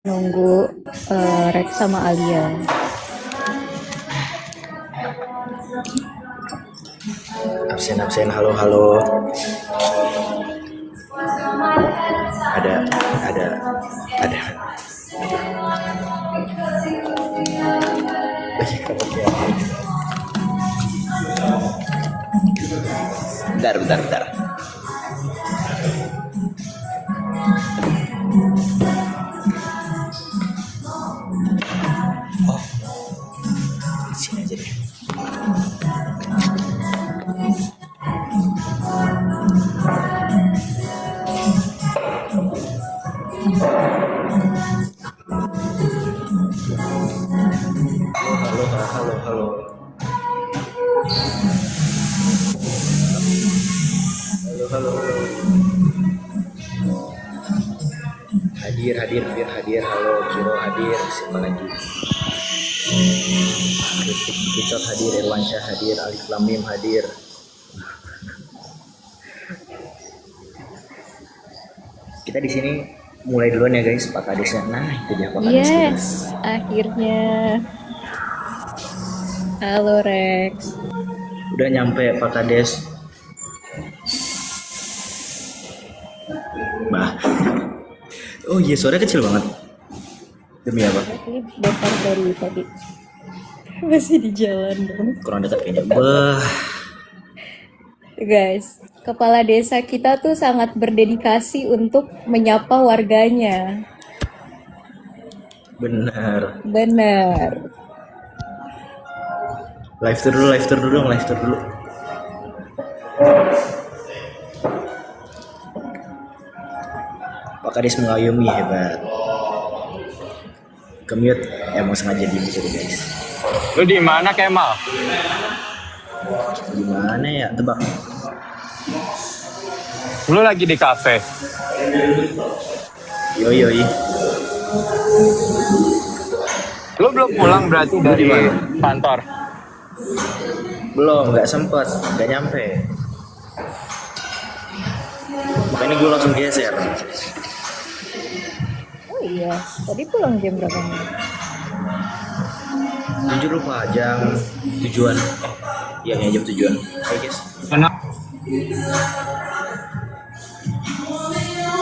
Nunggu Rex sama Alia. Absen, halo, halo. Ada. Bentar. Oh, sini aja deh. Halo. Halo. Hadir. Halo, Kiro hadir. Siapa lagi? Kicot hadir, Irwansyah hadir, Alif Lamim hadir. Kita di sini mulai duluan ya guys, Pak Kadesnya. Nah, itu dia Pak Kades. Yes, akhirnya. Halo Rex. Udah nyampe Pak Kades. Bah. Oh iya, suara kecil banget. Demi apa? Ini bongkar dari tadi. Masih di jalan dong. Kurang dekat kayaknya. Bah. Guys, kepala desa kita tuh sangat berdedikasi untuk menyapa warganya. Benar. Benar. Live tour dulu. Pak Kades mengayomi, hebat. Kemute, emang sengaja gitu guys. Lu di mana Kemal? Gimana ya, tebak. Lu lagi di kafe. Yoi. Lu belum pulang berarti dari mana? kantor. Belum, nggak sempet, nggak nyampe. Makanya gue langsung geser. Oh iya, tadi pulang jam berapa nih? Jujur lupa jam tujuan. Iya, jam tujuan. Oke guys. Kenapa?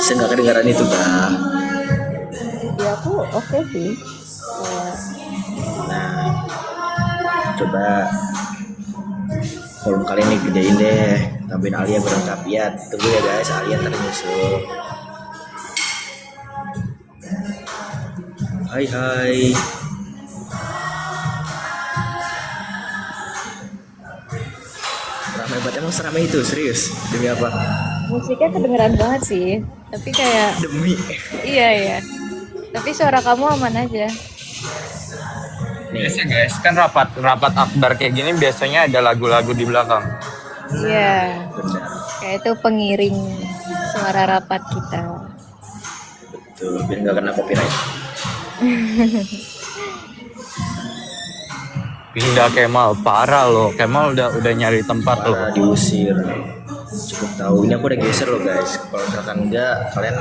Saya nggak kedengaran itu Bang. Ya aku oke sih. Nah, coba volume kali ini gedein deh. Tambahin Alia berlengkap ya. Tunggu ya guys, Alia ntar nyusul. Hai. Ramai banget, emang seramai itu, serius? Demi apa? Musiknya kedengeran banget sih, tapi kayak Demi. iya. Tapi suara kamu aman aja. Nih, Biasa guys, kan rapat akbar kayak gini biasanya ada lagu-lagu di belakang. Iya. benar. Kayak itu pengiring suara rapat kita. Betul, biar nggak kena copyright. Pindah Kemal, parah loh. Kemal udah nyari tempat loh. Para diusir. Cukup tahu, ini aku udah geser loh guys. Kalau misalkan enggak, kalian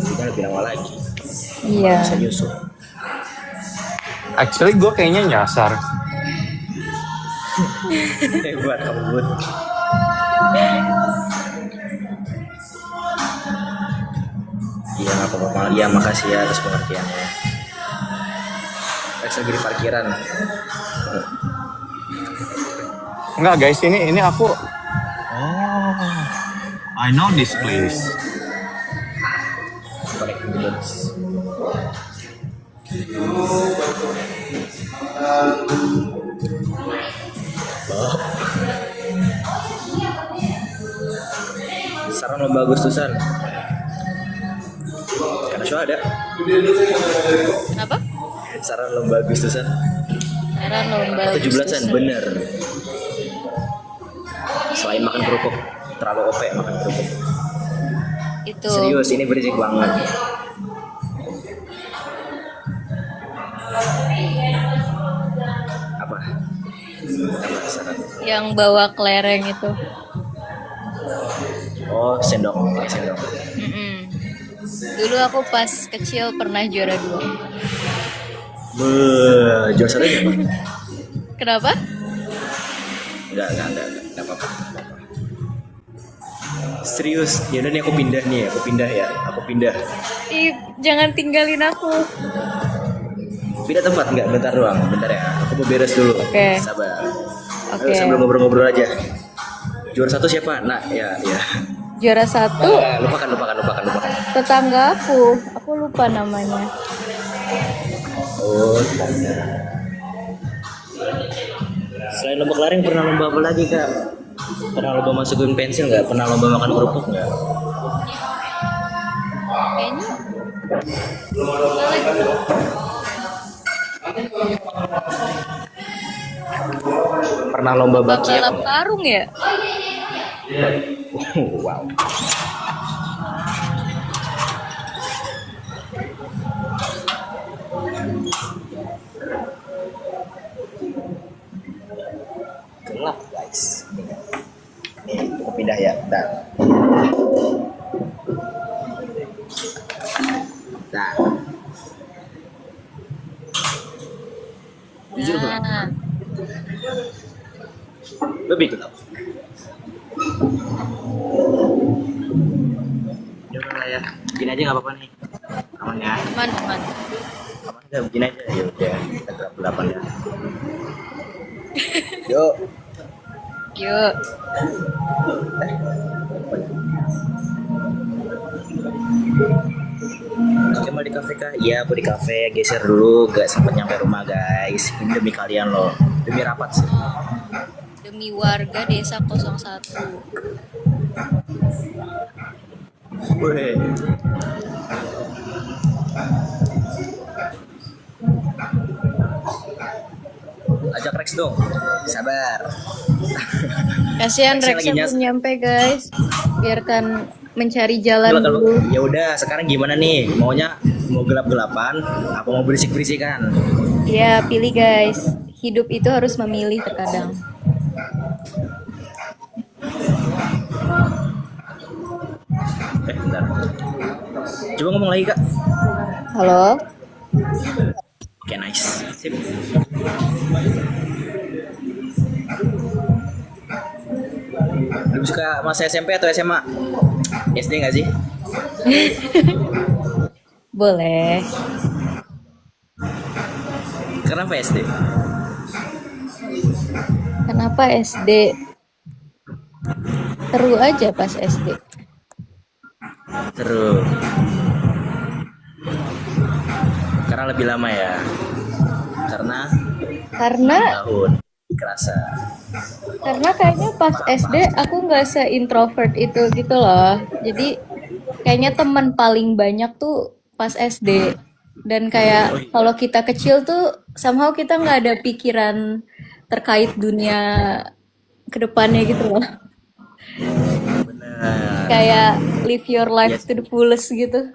mungkin lebih lama lagi. Iya. Bisa nyusul. Actually gue kayaknya nyasar. Hebat kamu Bud. Iya nggak apa-apa. Iya makasih ya atas pengertiannya. Rex lagi di parkiran. Enggak guys, ini aku. Oh, I know this place. Connecting the dots. Saran lomba Agustusan. Karena show ada. Apa? Saran lomba Agustusan. Karena lomba 17-an bener. Selain makan kerupuk, terlalu OP makan kerupuk. Itu. Serius, ini berisik banget. Apa saran? Yang bawa kelereng itu. Oh, sendok. Mm-mm. Dulu aku pas kecil pernah juara 2. Juara satu siapa? Kenapa? Enggak apa-apa. Serius, ya udah nih aku pindah ya. Aku pindah. Ih, jangan tinggalin aku. Pindah tempat enggak? Bentar doang, bentar ya. Aku mau beres dulu. Oke. Sabar. Oke. Ayo, sambil ngobrol-ngobrol aja. Juara satu siapa? Nah, ya. Juara 1 Lupakan. tetangga aku. Aku lupa namanya. Oh, selain lomba kelereng pernah lomba apa lagi kak? Pernah lomba masukin pensil nggak? Pernah lomba makan kerupuk nggak? Kayaknya Pernah lomba bakyak? balap karung ya? Wow. Gelap guys. Nih, aku pindah ya. Bentar. Nah. Jujur gelap. Nah, Lebih gelap. Udah lah ya. Begini aja nggak apa-apa nih. Aman ya. aman. Aman nggak begini aja ya udah. Kita gelap-gelapan ya. Yuk. Yuk. Cuma di kafe kah? Iya, aku di kafe. Geser dulu, gak sempet nyampe rumah guys. Ini demi kalian loh, demi rapat sih. Demi warga desa 01. Wih. Ajak Rex dong. Sabar. Kasihan Rexnya Rex lagi nyas- belum nyampe guys. Biarkan mencari jalan Kalau dulu. ya udah, sekarang gimana nih? Maunya mau gelap-gelapan apa mau berisik-berisikan? Ya, pilih guys. Hidup itu harus memilih terkadang. Bentar. Coba ngomong lagi kak. Halo? Oke, nice. Sip. Lebih suka masa SMP atau SMA? SD nggak sih? Boleh. Kenapa SD? Kenapa SD? Seru aja pas SD. Seru. Karena lebih lama ya. Karena Karena tahun kerasa. kayaknya pas SD aku nggak se-introvert itu gitu loh. Jadi kayaknya teman paling banyak tuh pas SD. Dan kayak kalau kita kecil tuh somehow kita nggak ada pikiran terkait dunia kedepannya gitu loh. Benar. Kayak live your life Yes. to the fullest gitu.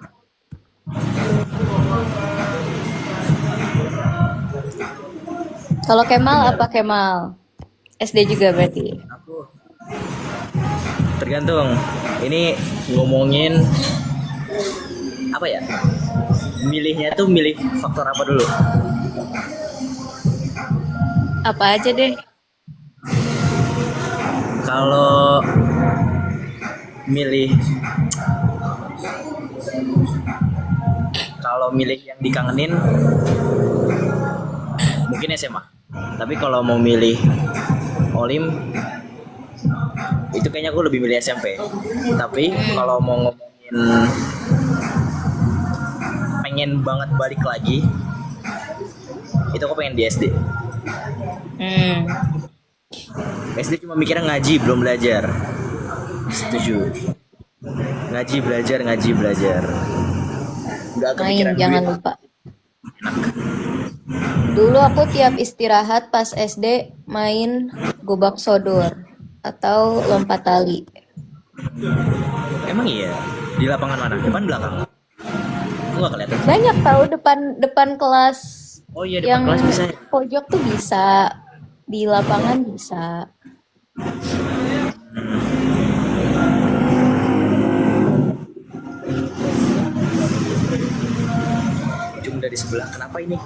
Kalau Kemal apa Kemal? SD juga berarti. Aku tergantung. Ini ngomongin apa ya? Milihnya tuh milih faktor apa dulu? Apa aja deh. Kalau milih yang dikangenin mungkin SMA. Tapi kalau mau milih Olim itu kayaknya aku lebih milih SMP. Tapi kalau mau ngomongin pengen banget balik lagi, itu aku pengen di SD. Hmm. SD cuma mikirnya ngaji, belum belajar. Setuju. Ngaji belajar. Nggak Main kepikiran jangan duit. lupa. Dulu aku tiap istirahat pas SD main gobak sodor atau lompat tali. Emang iya? Di lapangan mana? Depan belakang? Aku nggak kelihatan. Banyak tahu depan kelas Oh iya, depan yang kelas bisa ya? pojok tuh bisa, di lapangan bisa. udah di sebelah. Kenapa ini?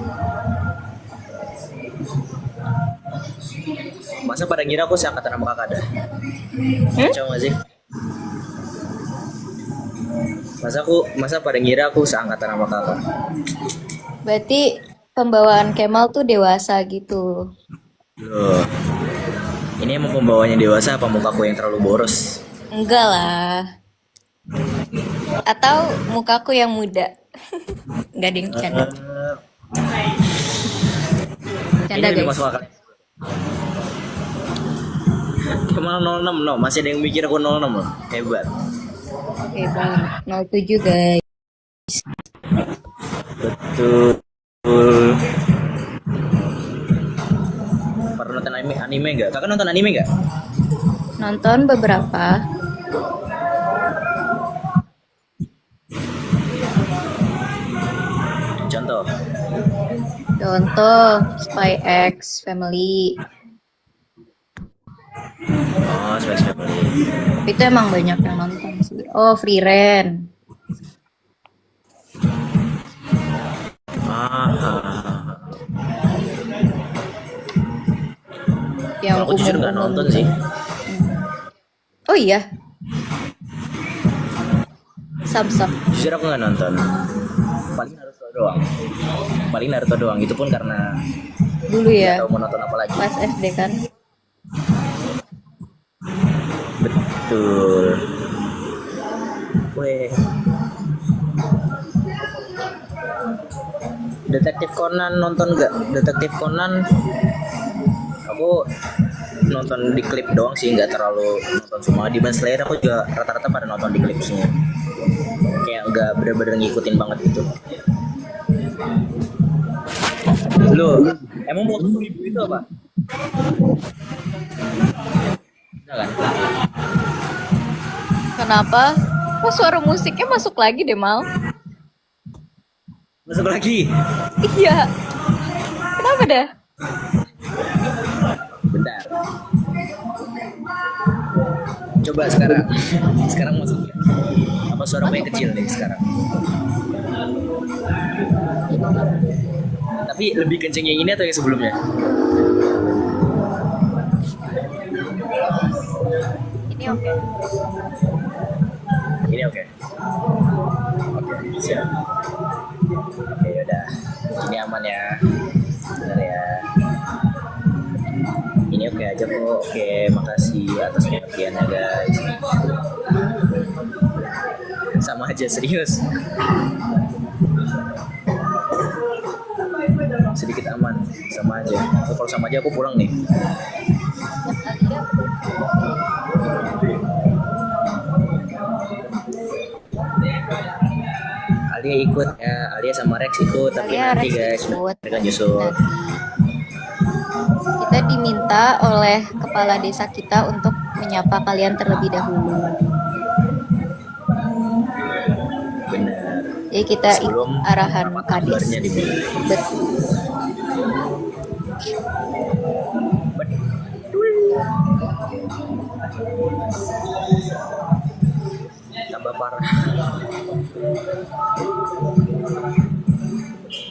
Masa pada ngira aku seangkatan sama kakak dah? Kacau nggak sih? Masa pada ngira aku seangkatan sama kakak? Berarti pembawaan Kemal tuh dewasa gitu. Loh, ini emang pembawanya dewasa apa mukaku yang terlalu boros? Enggak lah. Atau mukaku yang muda. Enggak ding, canda. Ini Canda lebih guys. masuk akal. Kemal 06 no, masih ada yang mikir aku 06 loh. Hebat. Oke bang, 07 guys. Betul. Pernah nonton anime nggak? Kakak nonton anime nggak? Nonton beberapa. Contoh. Contoh Spy X Family. Oh, Space Family. Itu emang banyak yang nonton sih. Oh, Free Ren. Ah. Yang Kalau aku jujur nggak umum-umum nonton gitu. sih. Oh iya. Sub. Jujur aku nggak nonton. Paling Naruto doang. Itu pun karena Dulu ya, nggak tahu mau nonton apa lagi. pas SD kan. Betul. Weh. Detektif Conan nonton nggak? Detektif Conan aku nonton di klip doang sih, nggak terlalu nonton semua. Demon Slayer aku juga rata-rata pada nonton di klip semua. Kayak nggak bener-bener ngikutin banget gitu. Lu emang waktu ibu itu apa? Enggak kan? Kenapa? Kok suara musiknya masuk lagi deh, Mal? Masuk lagi. Iya. Kenapa dah? Bentar. Coba sekarang. Sekarang masuk. Apa suara gue kecil nih sekarang? Tapi lebih kenceng yang ini atau yang sebelumnya? Ini oke. Ini oke. Oke, siap. Oke, yaudah. Ini aman ya. Benar ya. Ini oke aja kok. Oke, makasih atas pengertiannya guys. Sama aja serius. Sedikit aman, sama aja. Oh, kalau sama aja aku pulang nih. Alia ikut ya, Alia sama Rex ikut, tapi Alia, nanti Rex guys ikut. mereka nyusul. Kita diminta oleh kepala desa kita untuk menyapa kalian terlebih dahulu. Benar. Jadi kita ikut Sebelum arahan Kades. kabarnya dimulai. Betul. Tambah parah.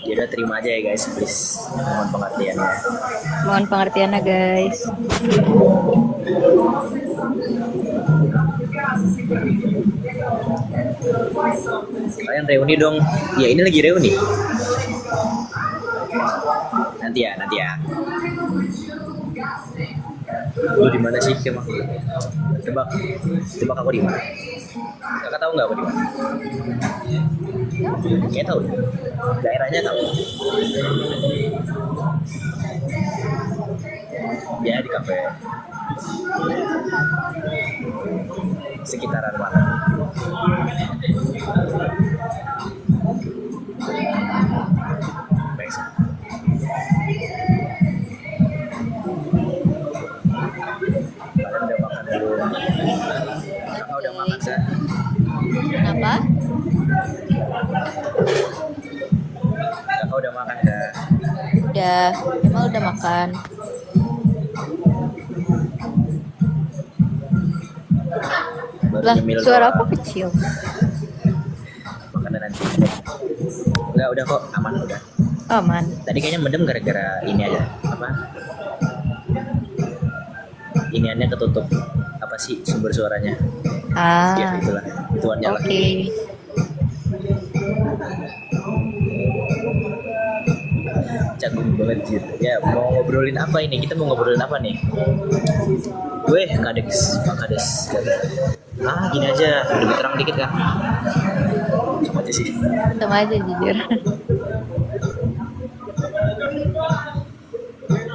Ya udah terima aja ya guys, please. Mohon pengertiannya. Mohon pengertiannya guys. Kalian reuni dong. Ya ini lagi reuni. Nanti ya. Lu di mana sih, Kemal? Tebak aku di mana? Kakak tahu nggak aku di mana? Kayak tahu. Daerahnya tahu. Ya di kafe. Sekitaran mana? Baik. Kalian udah makan belum? Kakak udah makan kan? Kenapa? Kakak udah makan kan? Udah, Kemal udah makan. Baru Lah, nyemil suara doang. aku kecil. Makanan nanti. Enggak, udah kok, aman udah. Aman. Tadi kayaknya mendem gara-gara ini aja. Apa? Iniannya ketutup. Apa sih sumber suaranya? Ya Ah, itulah. Ituan nyala. oke. Cakep banget Jir. Ya mau ngobrolin apa ini? Kita mau ngobrolin apa nih? Weh, Kades, Pak Kades. Ah, gini aja, lebih terang dikit kan? Sama aja sih. Sama aja jujur.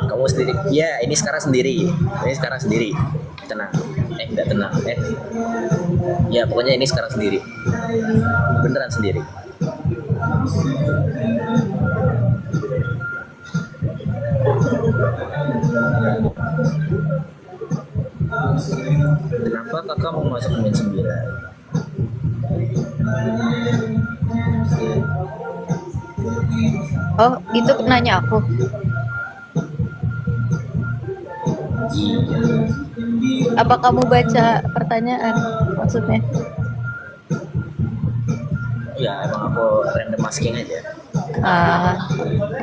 Kamu sendiri? Ya, ini sekarang sendiri. Ini sekarang sendiri. Tenang. Enggak tenang. Ya, pokoknya ini sekarang sendiri. Beneran sendiri. Kenapa kakak mau masuk Min 9? Oh, itu nanya aku. Apa kamu baca pertanyaan maksudnya? Ya, emang aku random masking aja. Ah,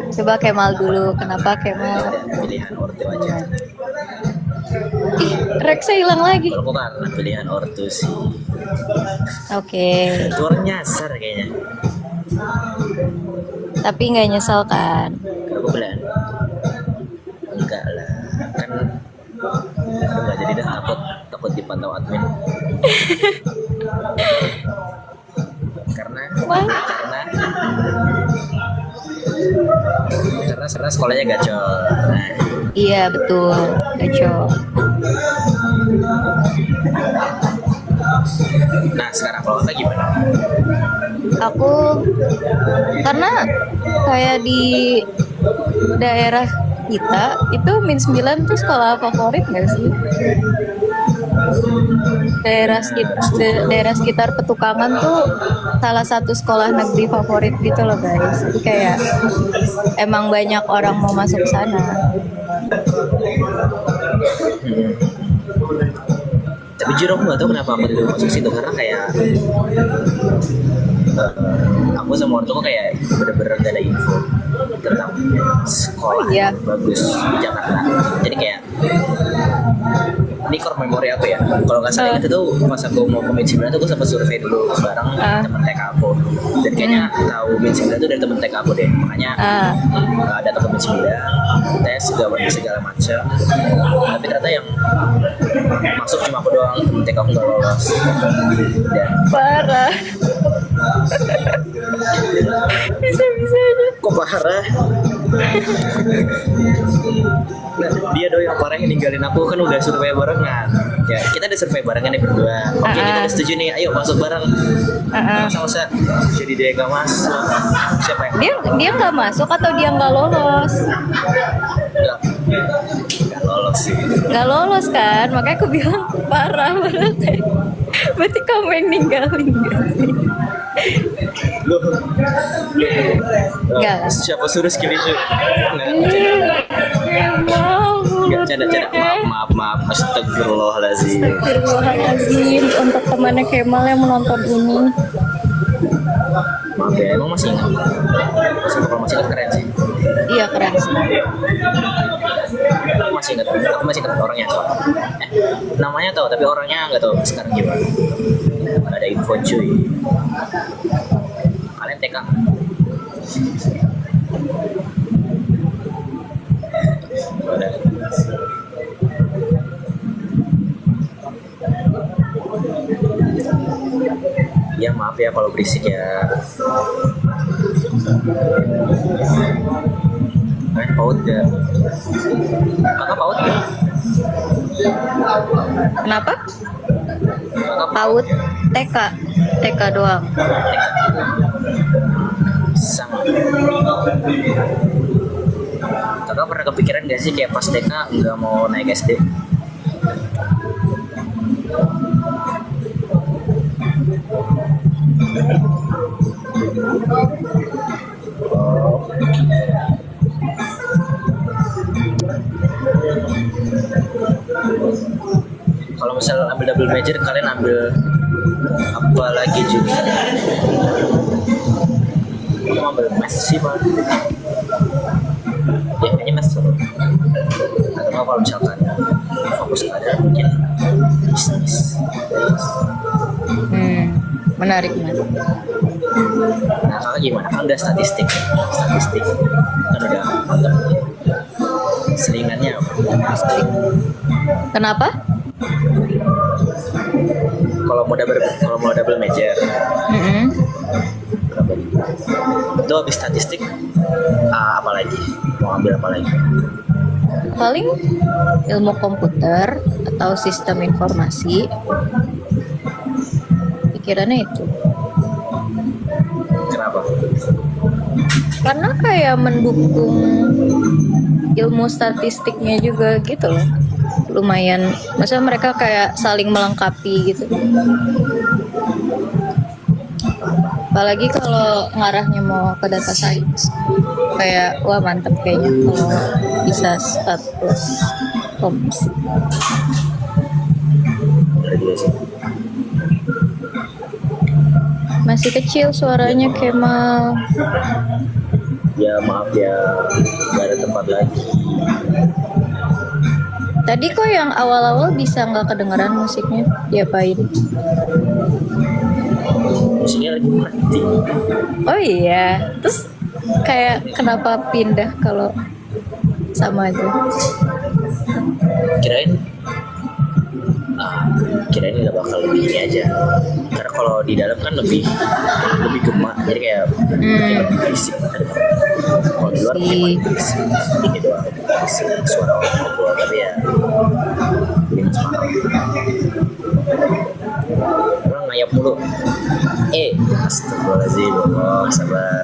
coba Kemal dulu. Kenapa Kemal? Pilihan ortu aja. Ih, Rexnya hilang lagi. Kalau aku karena pilihan ortu sih. Oke, Itu orang nyasar kayaknya. tapi nggak nyesel kan? Kalau aku bilang enggak lah. Kan aduh, nggak jadi dah, takut dipantau admin. karena Wah. karena sekolahnya gacor. Nah, Iya betul, gacor. nah sekarang kalau kakak gimana? Aku karena kayak di daerah kita itu Min 9 tuh sekolah favorit nggak sih? Daerah sekitar Petukangan tuh salah satu sekolah negeri favorit gitu loh guys. Jadi kayak emang banyak orang mau masuk sana. Tapi jujur aku nggak tahu kenapa aku dulu masuk situ, karena kayak aku sama ortuku kayak bener-bener gak ada info tentang sekolah Iya. yang bagus di Jakarta. Jadi kayak ini core memori aku ya. Kalau nggak salah itu pas aku mau ke Min 9 tuh aku sempat survei dulu bareng temen TK aku. Dan kayaknya tahu Min 9 itu dari temen TK aku deh. Makanya ada temen Min 9, tes segala macam. Tapi ternyata yang masuk cuma aku doang, temen TK aku nggak lolos. Dan Parah. Bisa-bisanya. kok parah? Nah, dia dong yang parah yang ninggalin aku, kan udah survei barengan. Ya, kita udah survei barengan nih berdua. Oke, kita udah setuju nih. Ayo masuk bareng. Masa-masa jadi dia gak masuk. Siapa yang Dia nggak masuk atau dia nggak lolos? Gak lolos sih. Nggak lolos kan? Makanya aku bilang parah berarti. Berarti kamu yang ninggalin gak sih? Loh. Nggak. Siapa suruh screenshot? Mau. Gak canda. Maaf. Astagfirullahaladzim. Astagfirullahaladzim untuk temannya Kemal yang menonton ini. Maaf ya, emang masih ingat. Kalau masih ingat keren sih. Iya keren sih. Aku masih ingat orangnya. Namanya tahu tapi orangnya nggak tahu sekarang gimana. Ada info cuy. Kalian TK? Udah. Ya maaf ya kalau berisik ya. Paut ya. Kakak paut ya? Kenapa? Kakak PAUD TK doang. sama. Kakak pernah kepikiran gak sih kayak pas TK nggak mau naik SD? Kalau misal ambil double major, kalian ambil apa lagi jurusan? mau ambil math sih paling. Ya kayaknya math seru. Atau nggak kalau misalkan fokus pada mungkin bisnis. Menarik menarik. Nah kakak gimana? Kan udah statistik kan udah mantap. Selingannya apa? Kenapa? Kalau mau double major, Mm-mm. itu habis statistik, apa lagi? Mau ambil apa lagi? Paling ilmu komputer atau sistem informasi. Pikirannya itu. Kenapa? Karena kayak mendukung ilmu statistiknya juga gitu loh. Lumayan, maksudnya mereka kayak saling melengkapi gitu. Apalagi kalau ngarahnya mau ke data science. Kayak wah mantep kayaknya kalau bisa status komps. Bener juga sih. Masih kecil suaranya Kemal. Ya maaf ya, nggak ada tempat lagi. Tadi kok yang awal-awal bisa nggak kedengeran musiknya? Diapain? Musiknya lagi mati. Oh iya, terus kayak kenapa pindah kalau sama aja? Kirain kirain nggak bakal lebih ini aja, karena kalau di dalam kan lebih gema, jadi kayak lebih berisik. Kalau di luar mungkin berisik ini doang, berisik suara orang ngobrol, tapi ya ini suara orang ngayap mulu. Astagfirullahaladzim, sabar.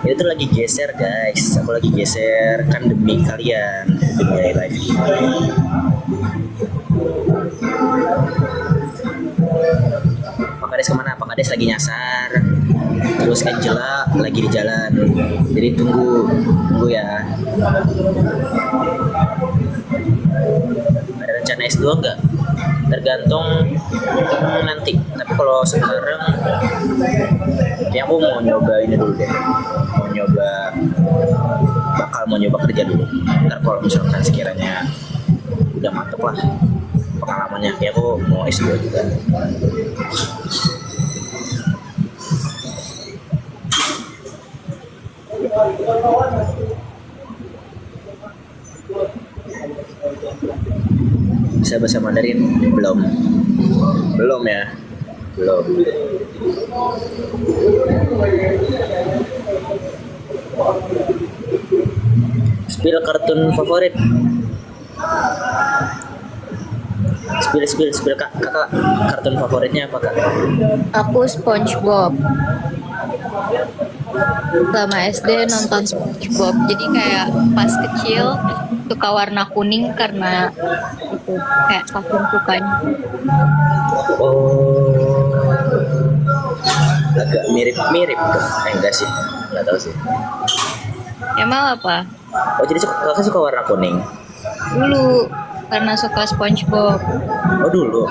Itu lagi geser guys, aku lagi geser kan demi kalian, demi live ini. Pak Kades kemana? Pak Kades lagi nyasar. Terus Angela lagi di jalan. Jadi tunggu ya. Ada rencana S2 enggak? Tergantung nanti. Tapi kalau sekarang ya aku mau nyoba ini dulu deh. Mau nyoba kerja dulu. Ntar kalau misalkan sekiranya udah mantep lah pengalamannya, ya aku mau S2 juga. Bisa bahasa Mandarin? Belum ya. Spill kartun favorit. Spill kakak kartun favoritnya apa kak? Aku SpongeBob. Selama SD nonton SpongeBob. Jadi kayak pas kecil suka warna kuning karena itu kayak saking sukanya. Oh, agak mirip tuh. Enggak sih, nggak tahu sih. Emang apa? Oh jadi kakak suka warna kuning? Dulu karena suka SpongeBob. Oh dulu.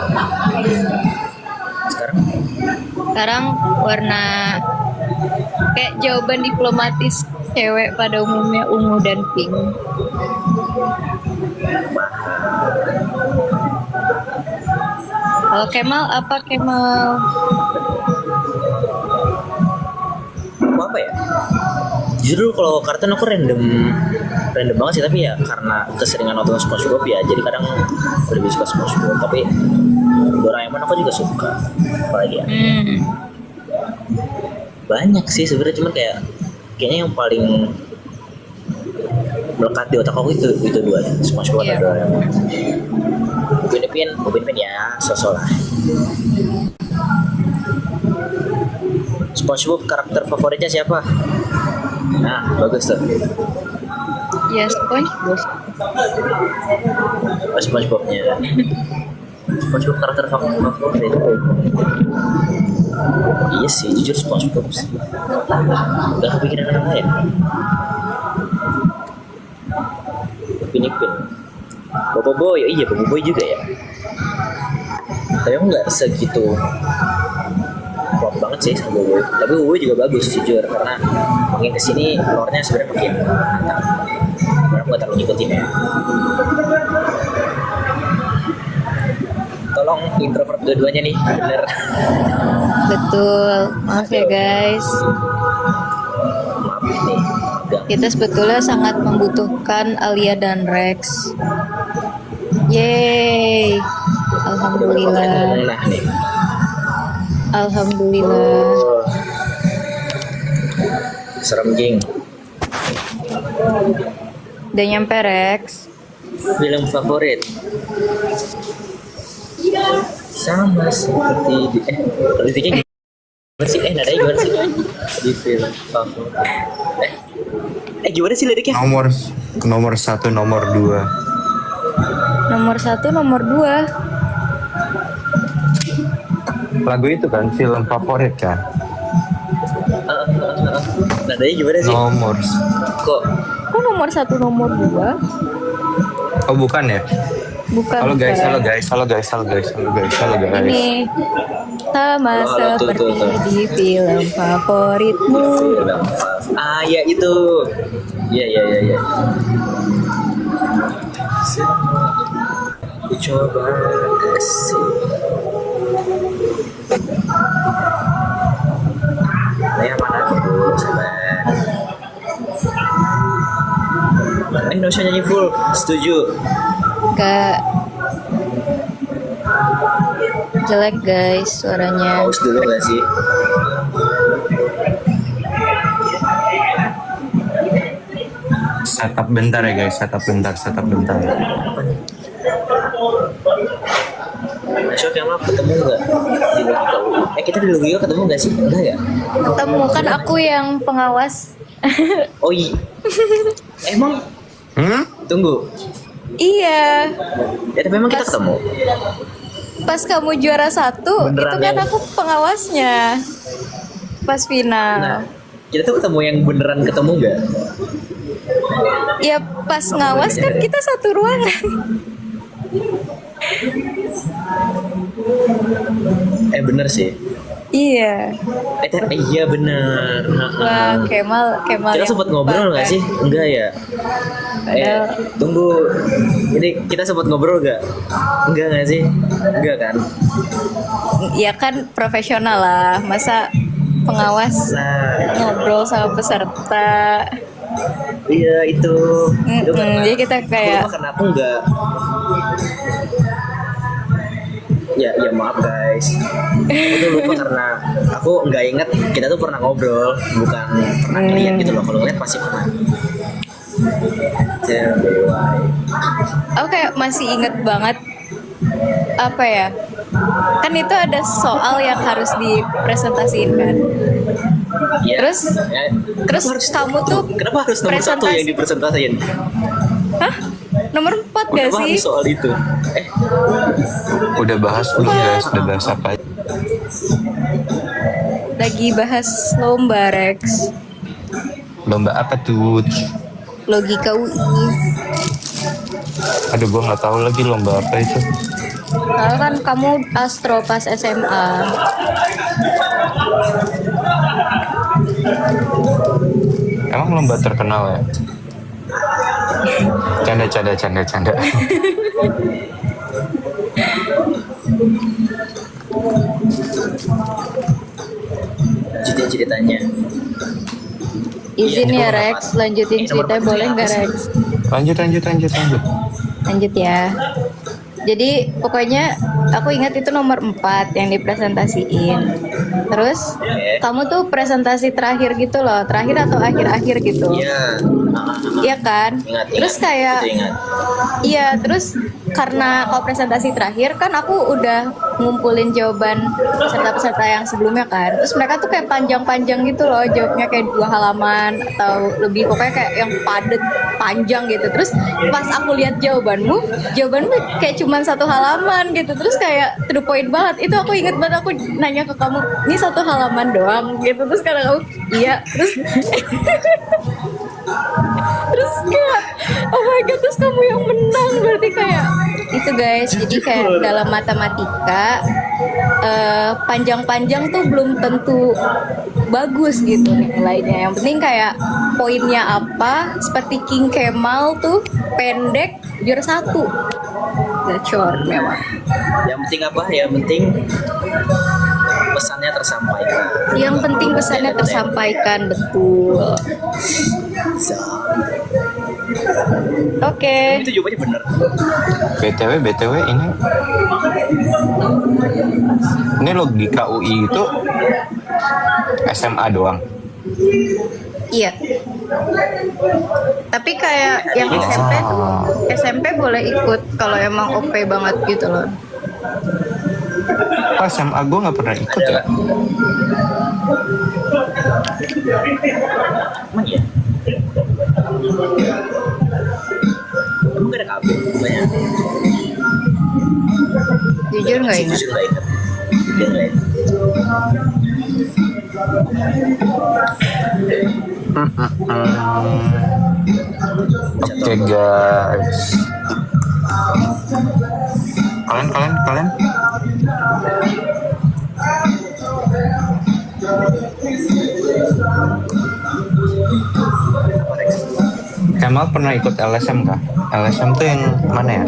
Sekarang Warna kayak jawaban diplomatis cewek pada umumnya ungu dan pink. Kalau Kemal apa Kemal? apa ya? Jujur kalau kartun aku random banget sih, tapi ya karena keseringan nonton SpongeBob ya, jadi kadang lebih suka SpongeBob. Tapi Doraemon aku juga suka, apalagi ya. Banyak sih sebenarnya, cuman kayaknya yang paling melekat di otak aku itu dua, SpongeBob dan Doraemon. Upin Ipin ya, sosok lah. SpongeBob karakter favoritnya siapa? Nah, bagus tuh. Ya SpongeBob. Oh, SpongeBob-nya. SpongeBob karakter favorit. Iya sih, jujur SpongeBob sih. Gak kepikiran orang lain. Upin Ipin. Boboiboy, iya Boboiboy juga ya. Tapi aku nggak segitu klop banget sih sama Wuwu. Tapi Wuwu juga bagus jujur karena makin kesini lore-nya sebenarnya makin mantap. Karena aku gak terlalu ngikutin ya. Tolong introvert dua-duanya nih, bener. Betul. Maaf ya guys. Maaf nih, agak. Kita sebetulnya sangat membutuhkan Alia dan Rex. Yeay. Alhamdulillah. Nah nih. Alhamdulillah. Oh. Serem Ging. Udah nyampe Rex. Film favorit sama seperti politiknya gimana sih? Nadanya gimana sih? Di film favorit gimana sih liriknya? Nomor 1, nomor 2. Nomor 1, nomor 2. Lagu itu kan film favorit kan? Nadanya gimana sih? Nomor. Kok Kok nomor 1, nomor 2? Oh bukan ya? Bukan. Halo guys, bukan. halo guys, halo guys, halo guys, halo guys, halo guys. Ini sama Halo, tuh, seperti tuh. di film favoritmu. film ya itu. Ya. Aku coba kasih. Nah, yang mana dulu sabar. Nggak usah nyanyi full. Setuju. Kak, jelek guys suaranya. Pause dulu nggak sih? Setup bentar ya guys, setup bentar. Syok yang mau ketemu nggak di Logika? Kita di Logika ketemu nggak sih? Enggak ya? Ketemu kan aku yang pengawas. Oh iya. Emang tunggu. Iya, Ya tapi memang kita ketemu. pas kamu juara 1 Beneran itu kan ya? aku pengawasnya. Pas final. Nah, kita tuh ketemu yang beneran ketemu nggak? Ya pas ngawas kan kita satu ruangan. Bener sih. Iya. Iya bener. Wah, Kemal Kita yang sempat ngobrol nggak bahkan. sih? Enggak ya. Tunggu. Ini kita sempat ngobrol nggak? Nggak sih? Enggak kan? Ya kan profesional lah. Masa pengawas Nah, ngobrol sama peserta. iya itu. Itu karena Jadi kita kayak karena aku nggak. Ya maaf guys. Aku tuh lupa karena aku nggak inget kita tuh pernah ngobrol, bukan pernah ngeliat gitu loh. Kalau ngeliat pasti pernah. aku kayak masih inget banget apa ya, kan itu ada soal yang harus dipresentasiin kan. Ya, Terus kenapa kamu tuh kenapa harus nomor 1 yang dipresentasiin? Hah? Nomor 4 gak Kenapa sih? harus soal itu? Udah bahas belum guys? Udah bahas apa? Lagi bahas lomba Rex. Lomba apa tuh? Logika UI. Aduh gue nggak tahu lagi lomba apa itu. Kalau kan kamu astro pas SMA. Emang lomba terkenal ya? Canda. Lanjutin ceritanya. Izin Iya, ya nomor Rex, empat. lanjutin Nomor cerita empat boleh itu nggak apa sih? Rex? Lanjut. Lanjut ya. Jadi pokoknya aku ingat itu nomor 4 yang dipresentasiin. Terus kamu tuh presentasi terakhir gitu loh, terakhir atau akhir-akhir gitu. Iya. Iya kan? Ingat. Terus kayak Itu ingat. iya, terus karena kalau presentasi terakhir kan aku udah ngumpulin jawaban peserta-peserta yang sebelumnya kan. Terus mereka tuh kayak panjang-panjang gitu loh, jawabnya kayak 2 halaman atau lebih, pokoknya kayak yang padet, panjang gitu. Terus pas aku lihat jawabanmu kayak cuman 1 halaman gitu. Terus kayak to the point banget. Itu aku inget banget, aku nanya ke kamu, "Ini 1 halaman doang?" gitu. Terus karena kamu, "Iya." Terus terus kayak oh my god, terus kamu yang menang berarti kayak itu guys. Jadi kayak dalam matematika panjang-panjang tuh belum tentu bagus gitu nilainya. Yang penting kayak poinnya apa, seperti King Kemal tuh pendek juara 1. Gacor memang. Yang penting apa? Yang penting pesannya tersampaikan. Yang penting pesannya tersampaikan, betul. Oke. Itu jawabannya benar. BTW ini logika UI itu SMA doang. Iya. Tapi kayak yang SMP tuh, SMP boleh ikut kalau emang OP banget gitu loh. Pas SMA gue nggak pernah ikut ya. Emang ya? Emang gak ada KB? Banyak. Jujur nggak ingat. Jujur nggak ingat. Jujur nggak ingat. Oke guys. Kalian. Kemal pernah ikut LSM kah? LSM tuh yang mana ya?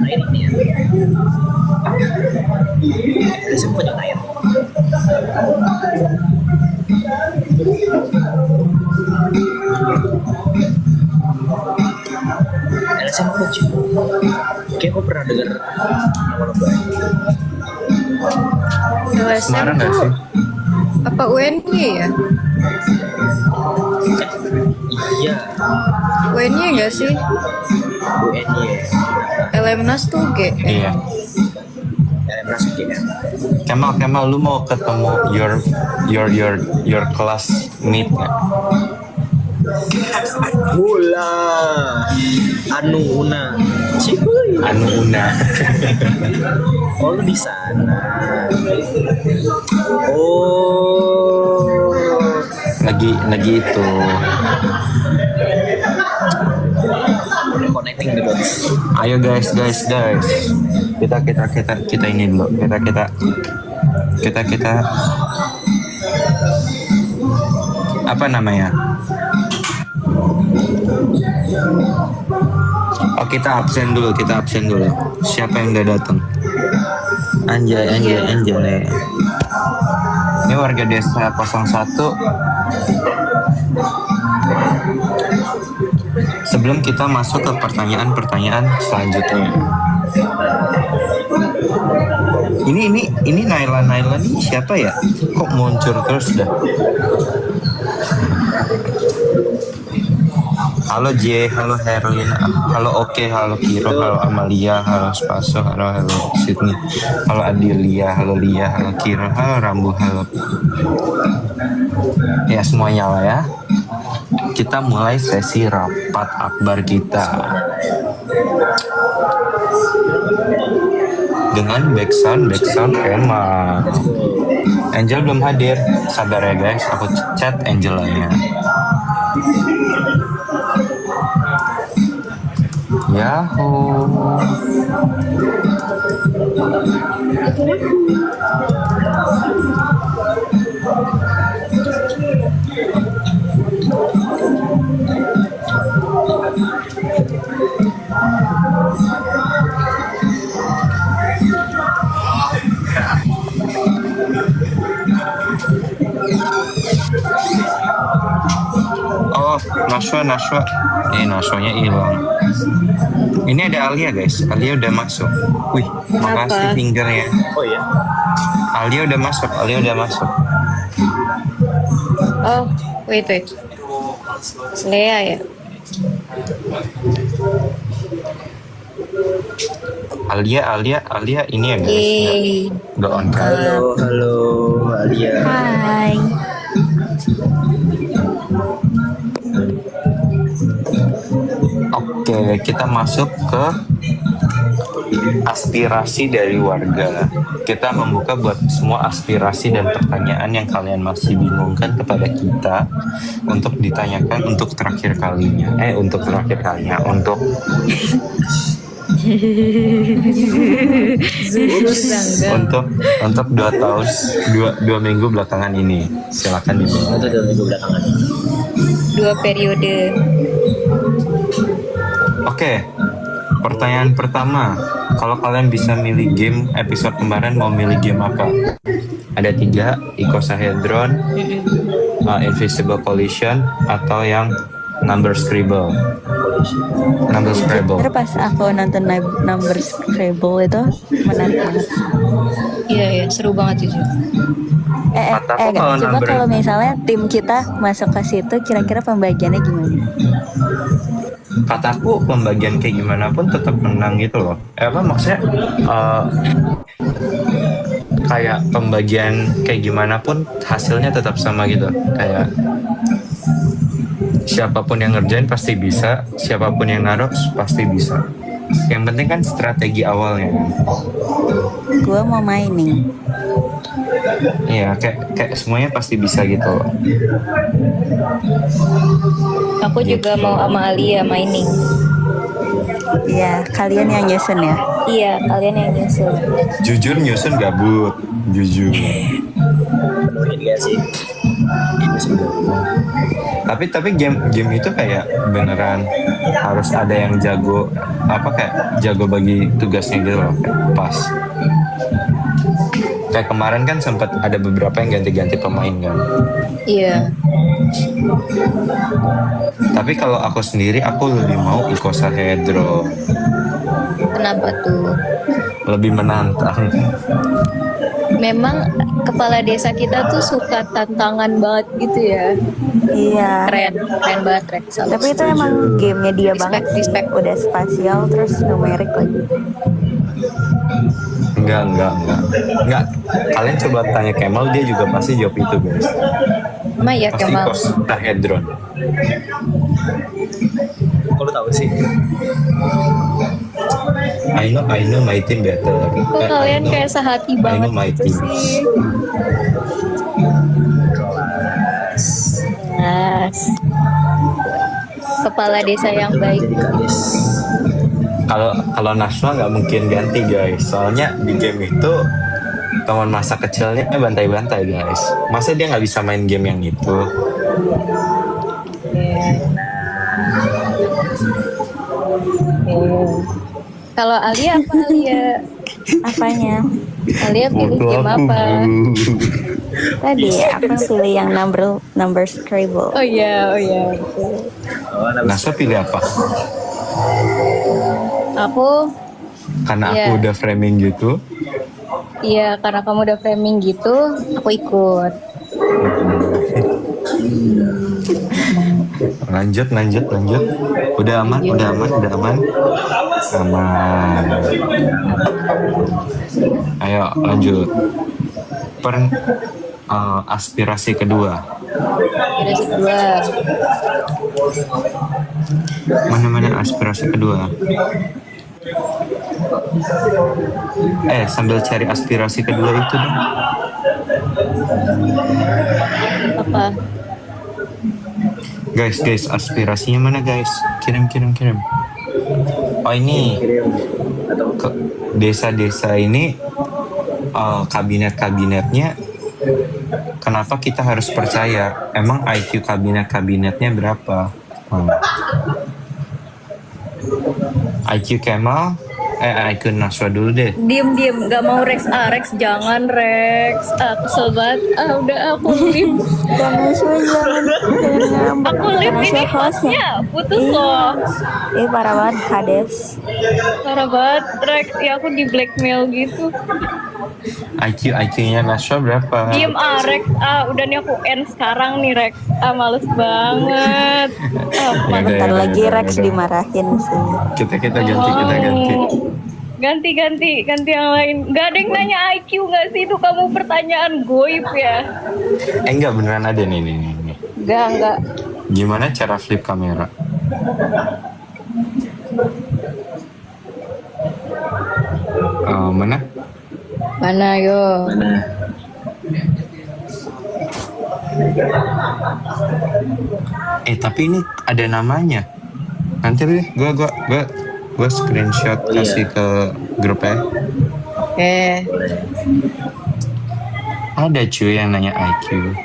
Air ini ya. LSM punya air. LSM coach. Kayak aku pernah dengar nama lomba. LSM Semarang nggak sih? apa UNY ya? Iya, UNY nggak sih? UNY. Lemnas tuh G. Iya. LMNAS ya. Kemal, lu mau ketemu your classmate nggak? Bola Anu Una. Cihuy. Anu Una. Oh, lu di sana. Oh, lagi itu. connecting the dots. Ayo guys. Kita ini dulu. Kita apa namanya? Oh, kita absen dulu. Siapa yang udah datang? Anjay. Ini warga desa 01. Sebelum kita masuk ke pertanyaan selanjutnya. Ini Naila nih siapa ya? Kok muncul terus dah? Halo J, halo Herlin, halo Oke, halo Kiro, halo Amalia, halo Spaso, halo Sydney, halo Adelia, halo Lia, halo Kiro, halo Rambu, halo. Ya semuanya lah ya. Kita mulai sesi rapat akbar kita dengan backsound Kemal. Angel belum hadir, sabar ya guys, aku chat Angelanya. Yahoo. Oh, Nashwa. Nashwanya hilang. Ini ada Alia guys. Alia udah masuk. Wih, makasih Apa? fingernya. Oh ya. Alia udah masuk. Oh, wait. Lea ya? Alia ini ya guys. Yeay. Udah on. Halo Alia. Hai. Oke, kita masuk ke aspirasi dari warga. Kita membuka buat semua aspirasi dan pertanyaan yang kalian masih bingungkan kepada kita untuk ditanyakan untuk untuk 2 tahun 2 minggu belakangan ini. Silakan dimulai. Itu 2 minggu belakangan. 2 periode. Oke, pertanyaan pertama. Kalau kalian bisa milih game episode kemarin, mau milih game apa? Ada 3, Icosahedron, Invisible Collision, atau yang Number Scribble. Terus pas aku nonton Number Scribble itu menarik banget. Iya, seru banget itu. Kataku kalau Coba number- kalau misalnya tim kita masuk ke situ, kira-kira pembagiannya gimana? Kataku pembagian kayak gimana pun tetap menang gitu loh. Maksudnya kayak pembagian kayak gimana pun hasilnya tetap sama gitu. Kayak siapapun yang ngerjain pasti bisa, siapapun yang naruh pasti bisa. Yang penting kan strategi awalnya kan. Gue mau mining. Iya, kayak semuanya pasti bisa gitu loh. Aku juga mau sama Alia mining. Iya, kalian yang nyusun ya. Iya, kalian yang nyusul. Jujur nyusun gabut, jujur. Penuhin gak sih? Tapi game itu kayak beneran harus ada yang jago, kayak jago bagi tugasnya gitu loh, kayak pas. Kayak kemarin kan sempat ada beberapa yang ganti-ganti pemain kan. Iya. Tapi kalau aku sendiri aku lebih mau Icosahedron, Kenapa tuh? lebih menantang. Memang kepala desa kita tuh suka tantangan banget gitu ya. Iya. Keren banget Rex. Tapi itu emang gamenya dia banget sih. Respect. Udah spasial terus numerik lagi. Enggak. Kalian coba tanya Kemal, dia juga pasti jawab itu guys. Emang ya Pasti Kemal. Icosahedron. Kok lu tahu sih? I know my team better. Kok kalian kayak sehati banget my gitu team. sih? Kelas. Kepala desa yang baik. Kalau Nashwa nggak mungkin ganti guys, soalnya di game itu teman masa kecilnya bantai-bantai guys. Masa dia nggak bisa main game yang itu? Kalau Alia apa Alia? Apanya? Alia pilih game apa? Tadi aku pilih yang number Scribble. Oh iya. Nashwa pilih apa? Aku Karena Iya. aku udah framing gitu. iya karena kamu udah framing gitu, aku ikut. Lanjut. Udah aman. Aman. Ayo lanjut. Aspirasi kedua. Generasi kedua. Mana aspirasi kedua? Sambil cari aspirasi kedua itu dong. Apa? Guys, aspirasinya mana guys? Kirim. Oh ini ke desa-desa ini, kabinet-kabinetnya. Kenapa kita harus percaya? Emang IQ kabinet-kabinetnya berapa? IQ Kemal, IQ Nashwa dulu deh. Diem, gak mau Rex. Rex jangan Rex. Kesel banget. Udah aku leave. Jangan ngambek. Aku leave ini hostnya. Putus loh. Parah banget Kades. Parah banget Rex. Ya aku di blackmail gitu. IQ-nya Nashwa berapa? Diem Rex. Udah nih aku end sekarang nih Rex. Males banget. Bentar Yaudah, lagi yaudah, Rex yaudah. dimarahin sih. Kita ganti. Ganti yang lain. Gak ada yang nanya IQ gak sih? Itu kamu pertanyaan goib ya? Enggak, beneran ada nih. Enggak. Gimana cara flip kamera? Mana? Mana yo? Mana? Tapi ini ada namanya. Nanti deh, gue gue screenshot Oh, iya. kasih ke grup ya. Oke. Ada cuy yang nanya IQ.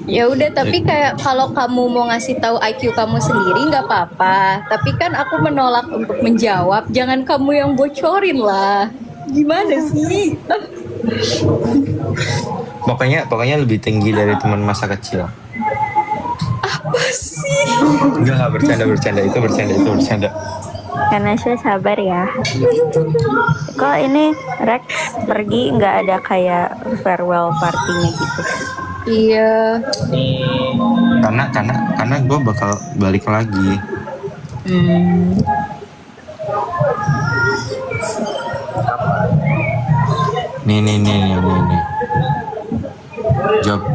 Ya udah, tapi kayak kalau kamu mau ngasih tahu IQ kamu sendiri nggak apa-apa. Tapi kan aku menolak untuk menjawab. Jangan kamu yang bocorin lah. Gimana sih? Pokoknya lebih tinggi dari teman masa kecil. Apa sih? Enggak bercanda itu bercanda. Karena saya sabar ya. Kok ini Rex pergi nggak ada kayak farewell partinya gitu? Iya. Nih, Karena gue bakal balik lagi. Nih.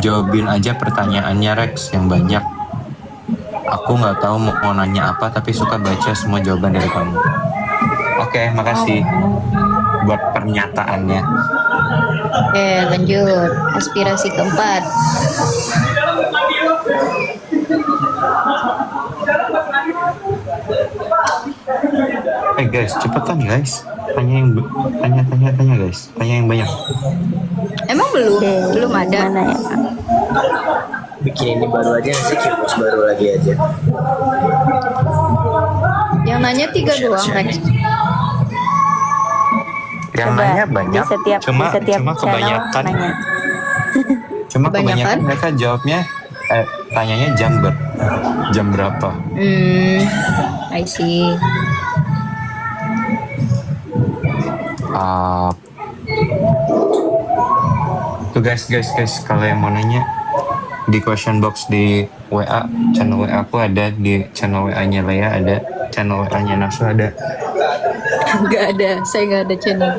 Jawabin aja pertanyaannya Rex yang banyak. Aku nggak tahu mau nanya apa, tapi suka baca semua jawaban dari kamu. Oke, makasih buat pernyataannya. Oke, lanjut. Aspirasi keempat. Guys, cepetan guys. Tanya guys. Tanya yang banyak. Emang belum ada. Mana ya? bikin ini baru aja sih, Qbox baru lagi aja. Yang nanya 3 doang, Rex. Yang Coba nanya banyak. di setiap cuma channel kebanyakan. nanya. Cuma Kebanyakan? kebanyakan mereka jawabnya tanyanya jam berapa. I see. Tuh guys, kalau yang mau nanya di question box di WA, channel WA aku ada, di channel WA-nya Lea ada, channel WA-nya Nasu ada. Nggak ada, saya nggak ada channel.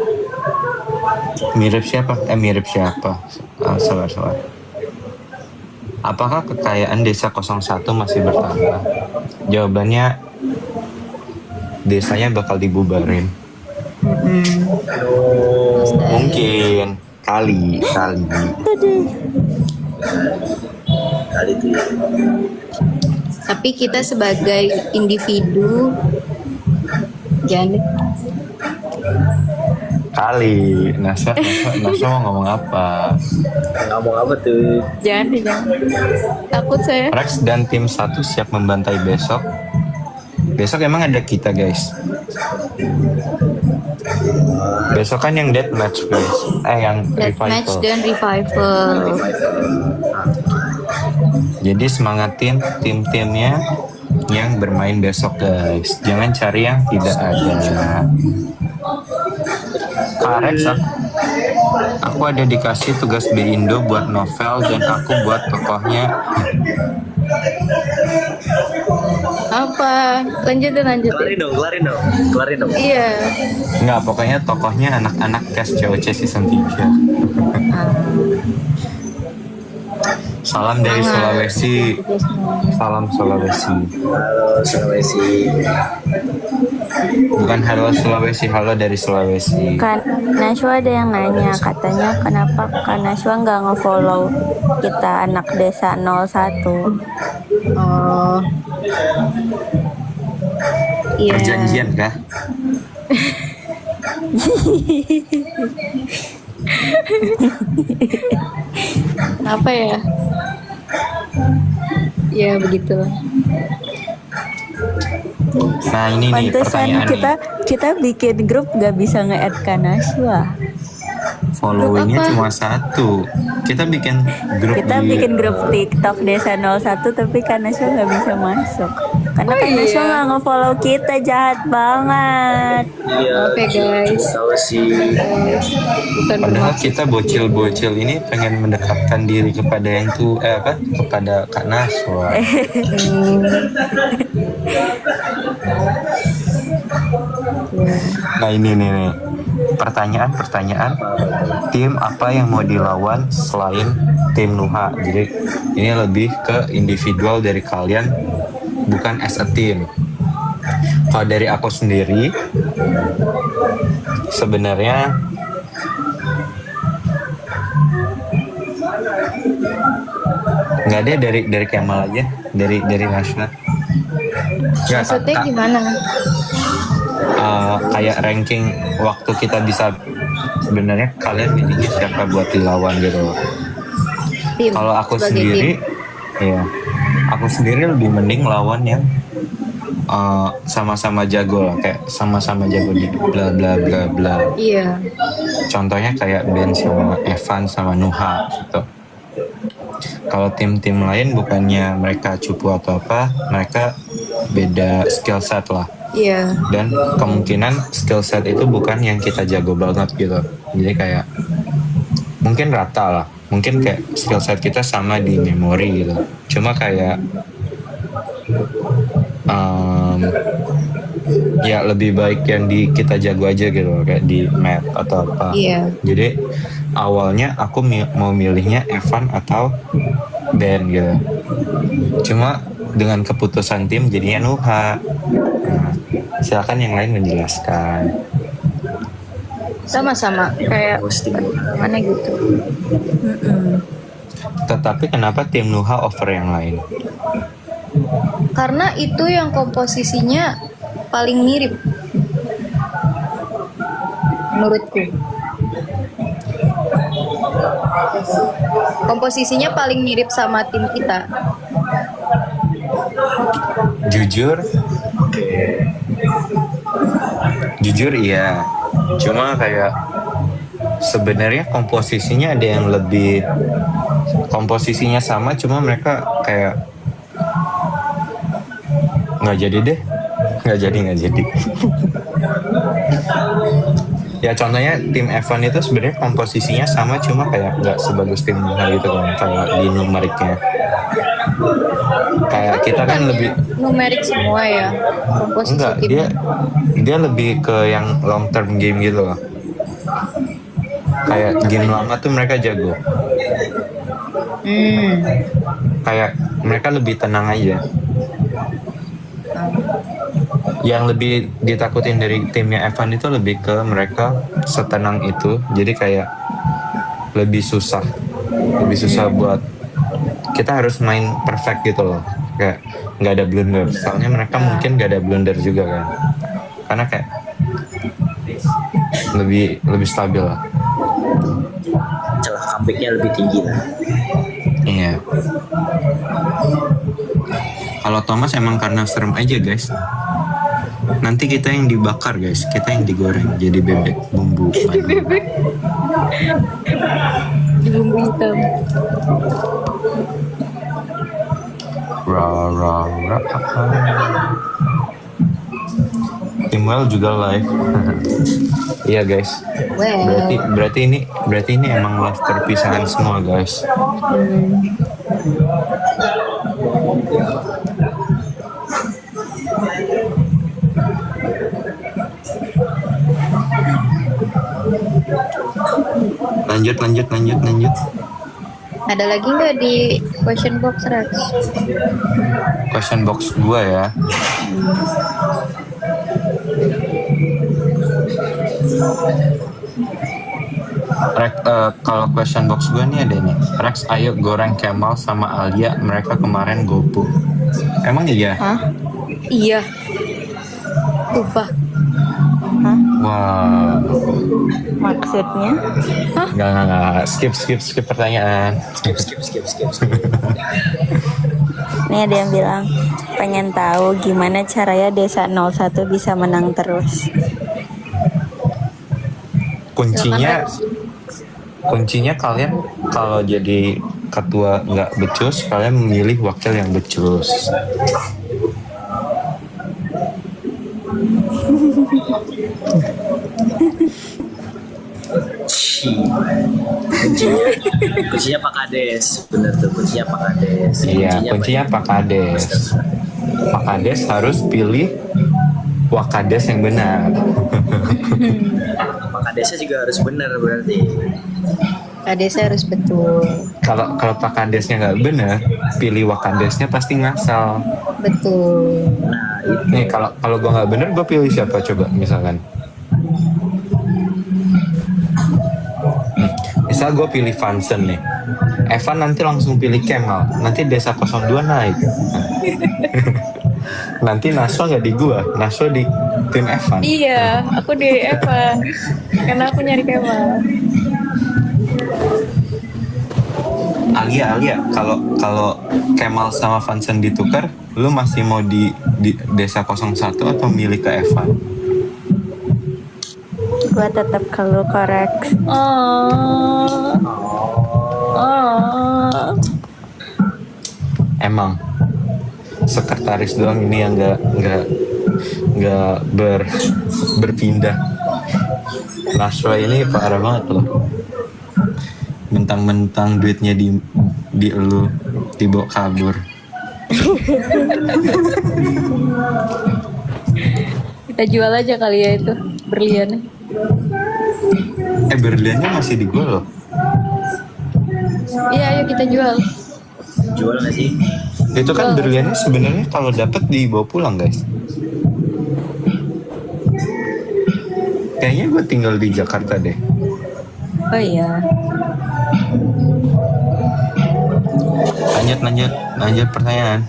Mirip siapa? Salah. Apakah kekayaan desa 01 masih bertambah? Jawabannya, desanya bakal dibubarin. Mungkin kali itu ya. Tapi kita sebagai individu jangan Nasa mau ngomong apa? Ngomong apa tuh? jangan takut saya. Rex dan tim 1 siap membantai besok. Besok emang ada kita guys. Besok kan yang deathmatch guys. Yang Deathmatch revival. dan revival. Jadi semangatin tim-timnya yang bermain besok guys. Jangan cari yang tidak ada. Kak Rex, aku ada dikasih tugas B Indo buat novel dan aku buat tokohnya. Apa? Lanjutin. Kelarin dong. Iya. Enggak, pokoknya tokohnya anak-anak cast COC season 3. Salam dari Sulawesi. Salam Sulawesi. Halo Sulawesi. Bukan halo Sulawesi, halo dari Sulawesi. Kan Nashwa ada yang nanya, katanya kenapa Kak Nashwa nggak nge-follow kita anak desa 01. Oh. Iya. Perjanjian kah? Apa ya? Ya begitulah. Nah ini nih Pantesan pertanyaan kita bikin grup nggak bisa nge-add Kak Nashwa. followingnya Grup apa? cuma 1. Kita bikin grup Bikin grup TikTok desa 01 tapi Kak Nashwa nggak bisa masuk. Karena Oh, Kak Nashwa iya. nggak nge-follow kita, jahat banget. Iya. Oke, guys. Tahu sih. Bukan Padahal bermaksud. kita bocil-bocil ini pengen mendekatkan diri kepada yang tuh kepada Kak Naswa. Nah ini nih pertanyaan tim apa yang mau dilawan selain tim Nuha. Jadi ini lebih ke individual dari kalian, bukan as a team. Kalau dari aku sendiri sebenarnya nggak ada, dari Kemal aja, dari Nasna. Nggak, Maksudnya Kak. gimana? kayak ranking waktu kita bisa sebenarnya kalian milihnya siapa buat dilawan gitu loh. Tim. Kalau aku Sebagai sendiri, tim. ya aku sendiri lebih mending lawan yang sama-sama jago lah, kayak sama-sama jago di bla bla bla bla. Iya. Contohnya kayak Ben sama Evan sama Nuha gitu. Kalau tim-tim lain bukannya mereka cupu atau apa, mereka beda skill set lah. Iya. Dan kemungkinan skill set itu bukan yang kita jago banget gitu. Jadi kayak mungkin rata lah. Mungkin kayak skill set kita sama di memori gitu. Cuma kayak ya lebih baik yang di kita jago aja gitu loh, kayak di map atau apa. Iya. Jadi awalnya aku mau milihnya Evan atau Ben gitu. Cuma dengan keputusan tim jadinya Nuha. Nah, silakan yang lain menjelaskan. Sama-sama kayak Hosting. mana gitu. Tetapi kenapa tim Nuha over yang lain? Karena itu yang komposisinya paling mirip menurutku. Komposisinya paling mirip sama tim kita. Jujur iya. Cuma kayak sebenarnya komposisinya ada yang lebih, komposisinya sama cuma mereka kayak nggak jadi deh, nggak jadi. Ya contohnya tim Evan itu sebenarnya komposisinya sama cuma kayak nggak sebagus tim Nuha gitu kan, kalau di numeriknya. Kayak kita kan lebih numerik semua ya komposisi enggak, timnya. dia lebih ke yang long term game gitu loh. Kayak game lama tuh mereka jago. Kayak mereka lebih tenang aja. Yang lebih ditakutin dari timnya Evan itu lebih ke mereka setenang itu, jadi kayak lebih susah buat kita harus main perfect gitu loh, kayak nggak ada blunder. Soalnya mereka mungkin nggak ada blunder juga kan, karena kayak lebih stabil lah. Celah comebacknya lebih tinggi lah. Iya. Kalau Thomas emang karena serem aja guys. Nanti kita yang dibakar guys, kita yang digoreng jadi bebek bumbu. Bebek di bumbu hitam. Ra. Timwell juga live. Iya guys. Well, Berarti ini emang live perpisahan semua guys. Lanjut. ada lagi nggak di question box Rex? Question box gua ya. Rex, kalau question box gue nih ada nih. Rex, ayo goreng Kemal sama Alia, mereka kemarin gopu. Emang iya? Hah? Iya. Lupa. Wah, Maksudnya? nggak. Skip pertanyaan. Skip. Nih ada yang bilang pengen tahu gimana caranya Desa 01 bisa menang terus. Kuncinya kalian kalau jadi ketua nggak becus, kalian memilih wakil yang becus. Kuncinya Pak Kades, bener tuh, kuncinya Pak Kades. Iya, kuncinya Pak Kades. Pak Kades harus pilih Wakades yang benar. Pak Kadesnya juga harus bener berarti. Kadesnya harus betul. Kalau Pak Kadesnya nggak benar, pilih Wakadesnya pasti ngasal. Betul. Nah itu. Nih kalau gue nggak benar, gue pilih siapa coba misalkan? Misal gue pilih Vansen nih. Evan nanti langsung pilih Kemal. Nanti Desa 02 naik. Nanti Naswa nggak di gua, Naswa di tim Evan. Iya, aku di Evan. Karena aku nyari Kemal. Alia, kalau Kemal sama Vansen ditukar, lu masih mau di Desa 01 atau milih ke Evan? Gua tetap ke lu korek. Oh. Oh. Emang sekretaris doang ini yang nggak berpindah. Naswa ini parah banget loh. Mentang-mentang duitnya di elu dibawa kabur. Kita jual aja kali ya itu berliannya. Berliannya masih di gua loh. Iya, ayo kita jual. Jual nggak sih? Itu kan berliannya sebenarnya kalau dapat dibawa pulang guys. Kayaknya gue tinggal di Jakarta deh. Oh iya. Lanjut pertanyaan.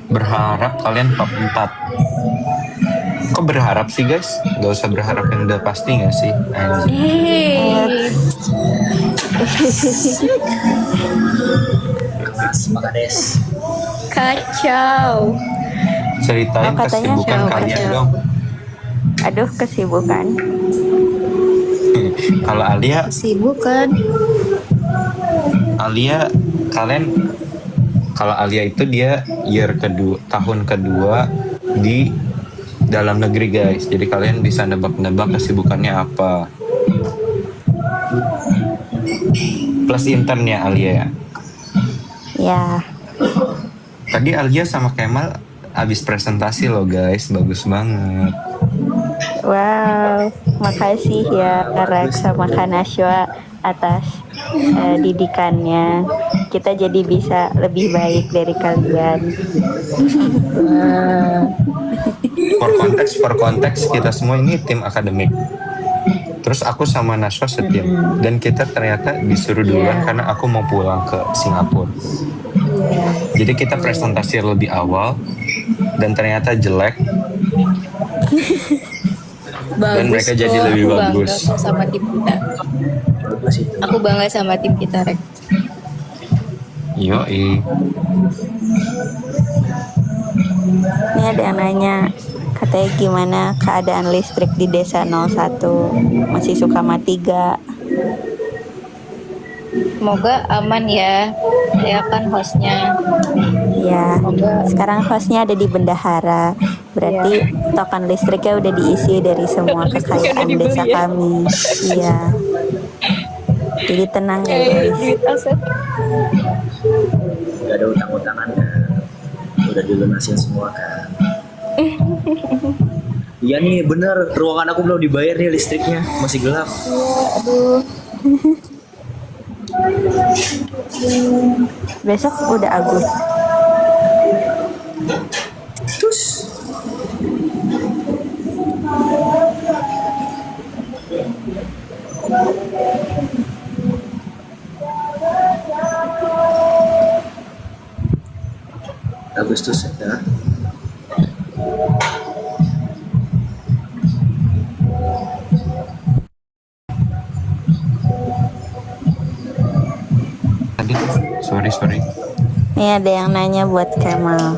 Berharap kalian top 4. Kok berharap sih guys? Gak usah berharap yang udah pasti gak sih? Anjir. Hey. Semangat des. Kacau. Ceritain Oh, katanya kesibukan kacau, kalian kacau. dong. Aduh, kesibukan. Kalau Alia Sibuk kan? kalian kalau Alia itu dia tahun kedua di dalam negeri guys. Jadi kalian bisa nebak-nebak kesibukannya apa. Plus intern ya Alia ya. Ya, Tadi Alia sama Kemal abis presentasi loh guys, bagus banget. wow, makasih ya Rex sama Kanashwa atas didikannya. Kita jadi bisa lebih baik dari kalian. For konteks kita semua ini tim akademik. Terus aku sama Naswa setim dan kita ternyata disuruh duluan karena aku mau pulang ke Singapura. Jadi kita presentasi lebih awal dan ternyata jelek. Bagus Dan mereka jadi kok, lebih aku bangga bagus. kok sama tim kita. Bagus itu. Aku bangga sama tim kita, Rek. Yoi. Ini ada yang nanya, katanya gimana keadaan listrik di Desa 01? Masih suka mati gak? Semoga aman ya. Saya kan hostnya. Ya, Semoga sekarang hostnya ada di bendahara. Berarti token listriknya udah diisi dari semua kekayaan dibeli desa ya. kami. Iya. Jadi tenang ya kayak guys. duit aset. Gak ada utang-utangan kan. Udah dilunasin semua kan. Iya nih bener, ruangan aku belum dibayar nih listriknya, masih gelap. Aduh. Besok udah Agus. Terus Agustus ya. Tadi sorry. Nih ada yang nanya buat Kemal.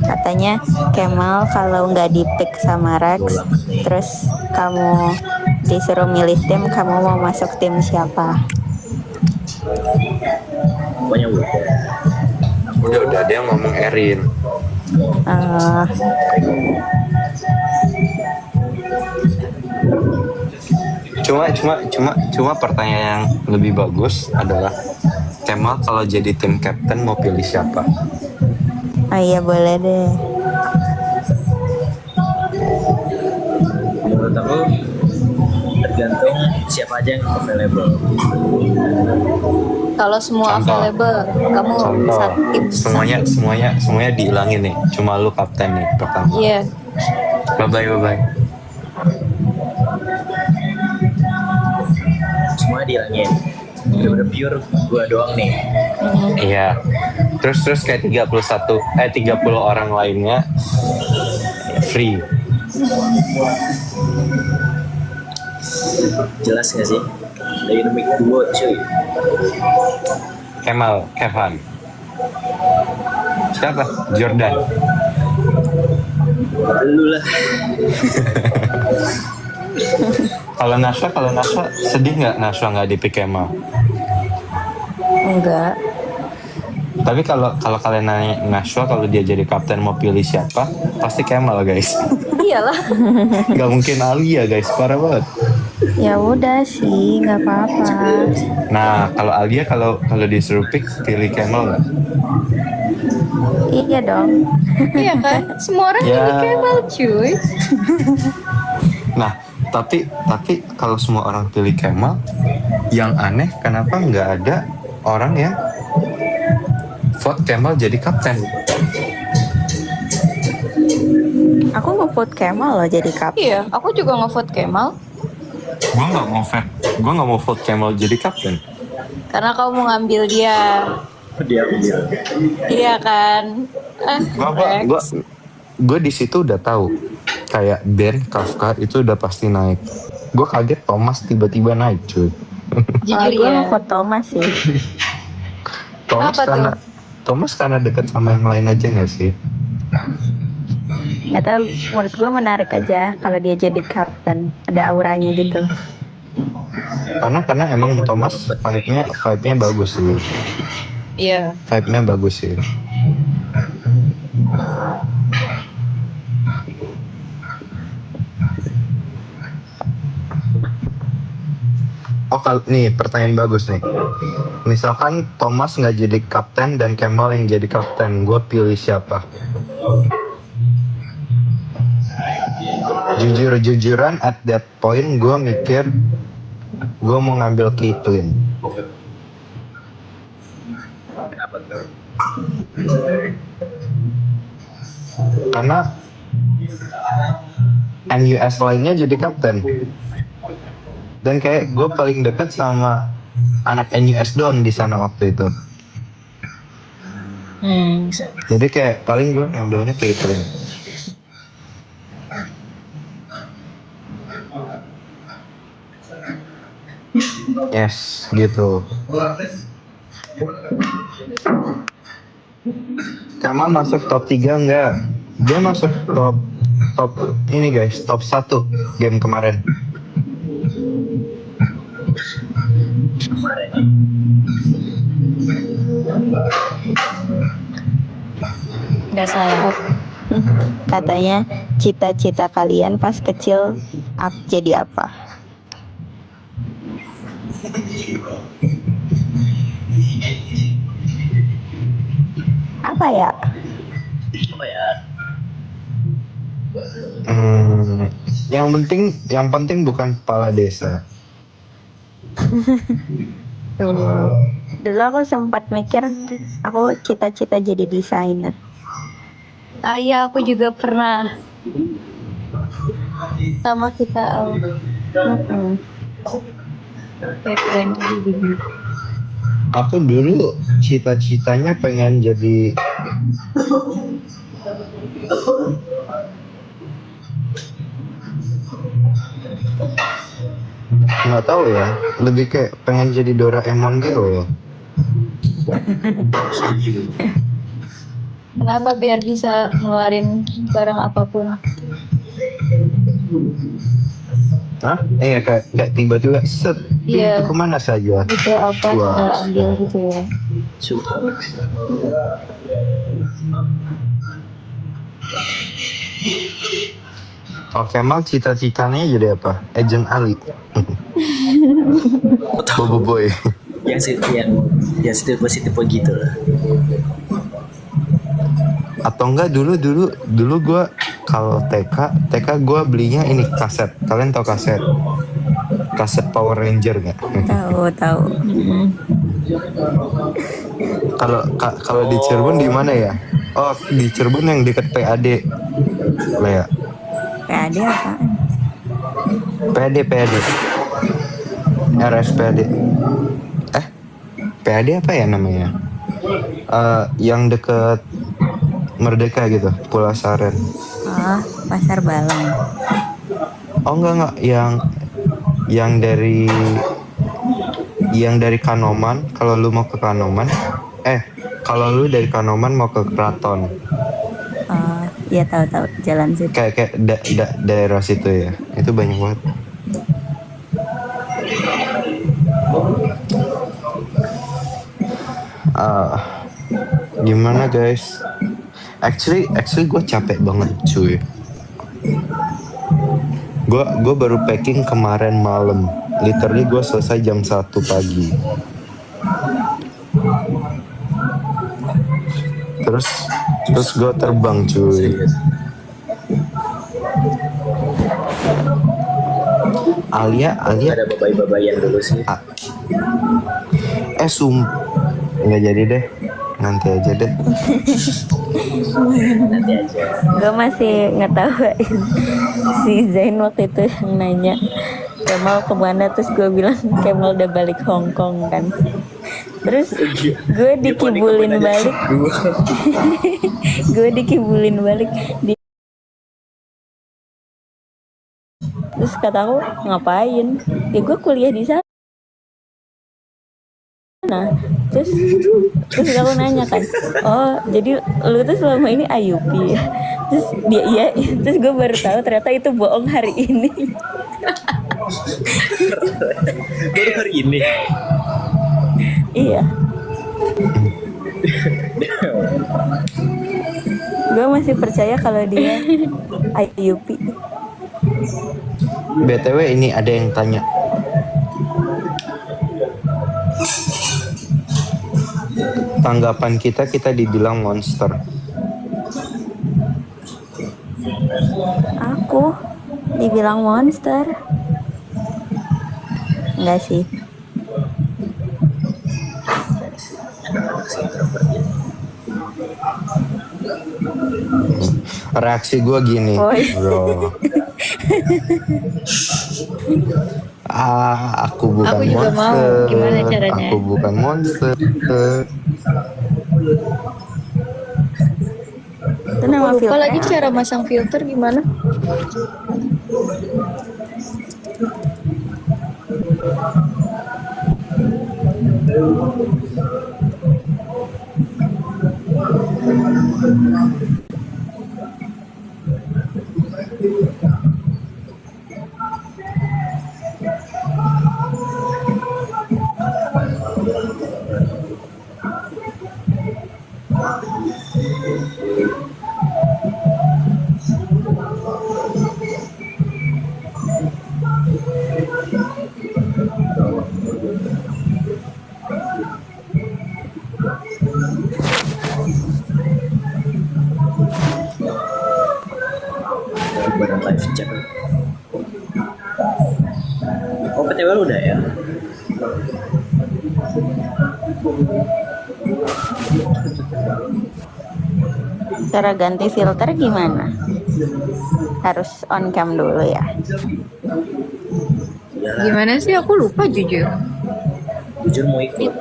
Katanya Kemal kalau nggak di-pick sama Rex, terus kamu disuruh milih tim, kamu mau masuk tim siapa? Pokoknya Udah dia ngomong Erin. Eh, Cuma pertanyaan yang lebih bagus adalah Kemal kalau jadi tim captain mau pilih siapa? oh iya boleh deh. menurut aku tergantung siapa aja yang available. Kalau semua Contoh. available, kamu Contoh, satu tim. semuanya dihilangin nih. Cuma lu kapten nih pertama. Iya. Bye. Semua dihilangin. bener-bener pure gua doang nih. Iya. Terus kayak 30 orang lainnya free. Jelas gak sih? Dynamic duo cuy. Kemal, Kevin. Siapa? Jordan. Lu lah. Kalau Naswa sedih nggak Naswa nggak dipik Kemal? Enggak. Tapi kalau kalian nanya Naswa kalau dia jadi kapten mau pilih siapa? Pasti Kemal guys. Iyalah. Gak mungkin Alia guys, parah banget. Ya udah sih, nggak apa-apa. Nah kalau Alia kalau disuruh pick pilih Kemal nggak? Iya dong. Iya kan? Semua orang Ya. ini Kemal cuy. Nah tapi kalau semua orang pilih Kemal, yang aneh kenapa nggak ada orang yang vote Kemal jadi kapten? Aku mau vote Kemal loh jadi kapten. Iya, aku juga nge-vote Kemal. Gue nggak mau vote Kemal jadi kapten. Karena kamu mau ngambil dia. Dia. Iya kan? Gue di situ udah tahu kayak Ben Kafka itu udah pasti naik. Gue kaget Thomas tiba-tiba naik cuy. Jujur Gue ya. mau vote Thomas sih. Apa Thomas karena dekat sama yang lain aja nggak sih? Gak tau, menurut gue menarik aja kalau dia jadi kapten. Ada auranya gitu. Karena emang Thomas vibe-nya bagus sih. Iya. Vibe-nya bagus sih. Oh nih pertanyaan bagus nih. Misalkan Thomas nggak jadi kapten dan Kemal yang jadi kapten, gue pilih siapa? Jujur-jujuran at that point gue mikir gue mau ngambil Caitlyn. Kenapa tuh? Karena NUS lainnya jadi kapten. Dan kayak gue paling dekat sama anak NUS doang di sana waktu itu. Jadi kayak paling gue ngambilnya Caitlyn. Yes, gitu. Kamal masuk top 3 enggak? Dia masuk top ini guys, top 1 game kemarin. Nggak salah. Katanya cita-cita kalian pas kecil jadi apa? Apa ya? Apa ya? Yang penting bukan kepala desa. Dulu aku sempat mikir aku cita-cita jadi desainer. Ah iya, aku juga pernah. Sama kita. Keren juga. Aku dulu cita-citanya pengen jadi nggak tahu ya, lebih kayak pengen jadi Doraemon gitu loh. Kenapa biar bisa ngeluarin barang apapun? Hah? Iya kayak tiba-tiba set Iya. itu kemana saja? Gitu apa Wah. kita ambil gitu ya. Super. Oh Kemal cita-citanya jadi apa? Agent Ali. Bobo Boy. Yang tipe gitu lah. Atau enggak dulu gue kalau TK gue belinya ini kaset. Kalian tahu kaset? Kaset Power Ranger nggak? Tahu. Kalau di Cirebon di mana ya? Oh di Cirebon yang deket PAD. Lea. PAD apaan? PAD. RSPAD. PAD apa ya namanya? Yang deket Merdeka gitu, Pulau Saren. Oh, Pasar Balang. Oh enggak, yang dari Kanoman. Kalau lu mau ke Kanoman, kalau lu dari Kanoman mau ke Keraton, Oh, iya tahu jalan situ. kayak daerah situ ya, itu banyak banget. Gimana guys? Actually gue capek banget cuy. Gue baru packing kemarin malam. Literally gue selesai jam 1 pagi. Terus gue terbang cuy. Alia Ada babai-babaian dulu sih. nggak jadi deh, nanti aja deh. Nanti aja. Gue masih ngetawain si Zain waktu itu yang nanya Kemal kemana, terus gue bilang Kemal udah balik Hong Kong kan. Terus gue dikibulin balik. Gue dikibulin balik. Terus kata aku ngapain? Ya gue kuliah di sana. Terus aku nanya kan, oh jadi lu tuh selama ini IUP ya? Terus dia iya, terus gue baru tahu ternyata itu bohong hari ini. Baru hari ini. Iya. Gue masih percaya kalau dia IUP. BTW ini ada yang tanya, tanggapan kita dibilang monster. Aku dibilang monster. Enggak sih. Reaksi gue gini, bro. Aku bukan Aku juga mau. monster. Gimana caranya? Aku bukan monster. Itu nama Lupa filter. lagi cara masang filter gimana? Barang live chat. Oh, PTW lu udah ya? Cara ganti filter gimana? Harus on cam dulu ya. Gimana sih? Aku lupa jujur. Jujur mau ikut.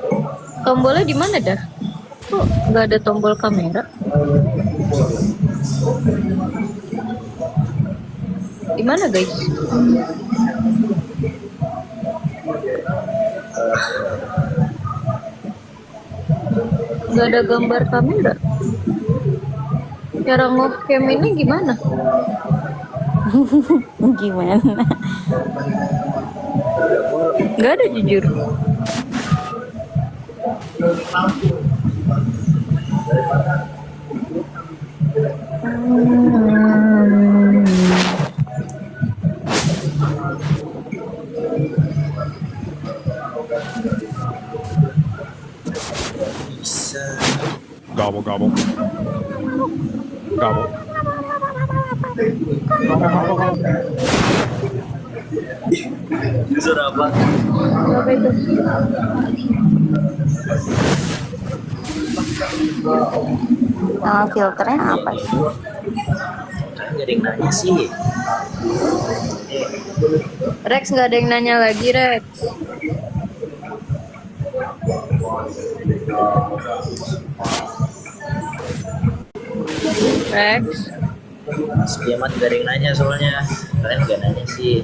Tombolnya di mana dah? Kok nggak ada tombol kamera? Di mana guys? Nggak ada gambar kamera. Cara ngoff cam ini gimana? Gimana? Nggak ada jujur. Bisa. Gobble, gobble. Gobble. Suara apa? Apa itu? Nama filternya apa sih? Nggak ada yang nanya sih. Rex, nggak ada yang nanya lagi Rex. Rex, Sepi amat gak ada yang nanya soalnya. Kalian gak nanya sih.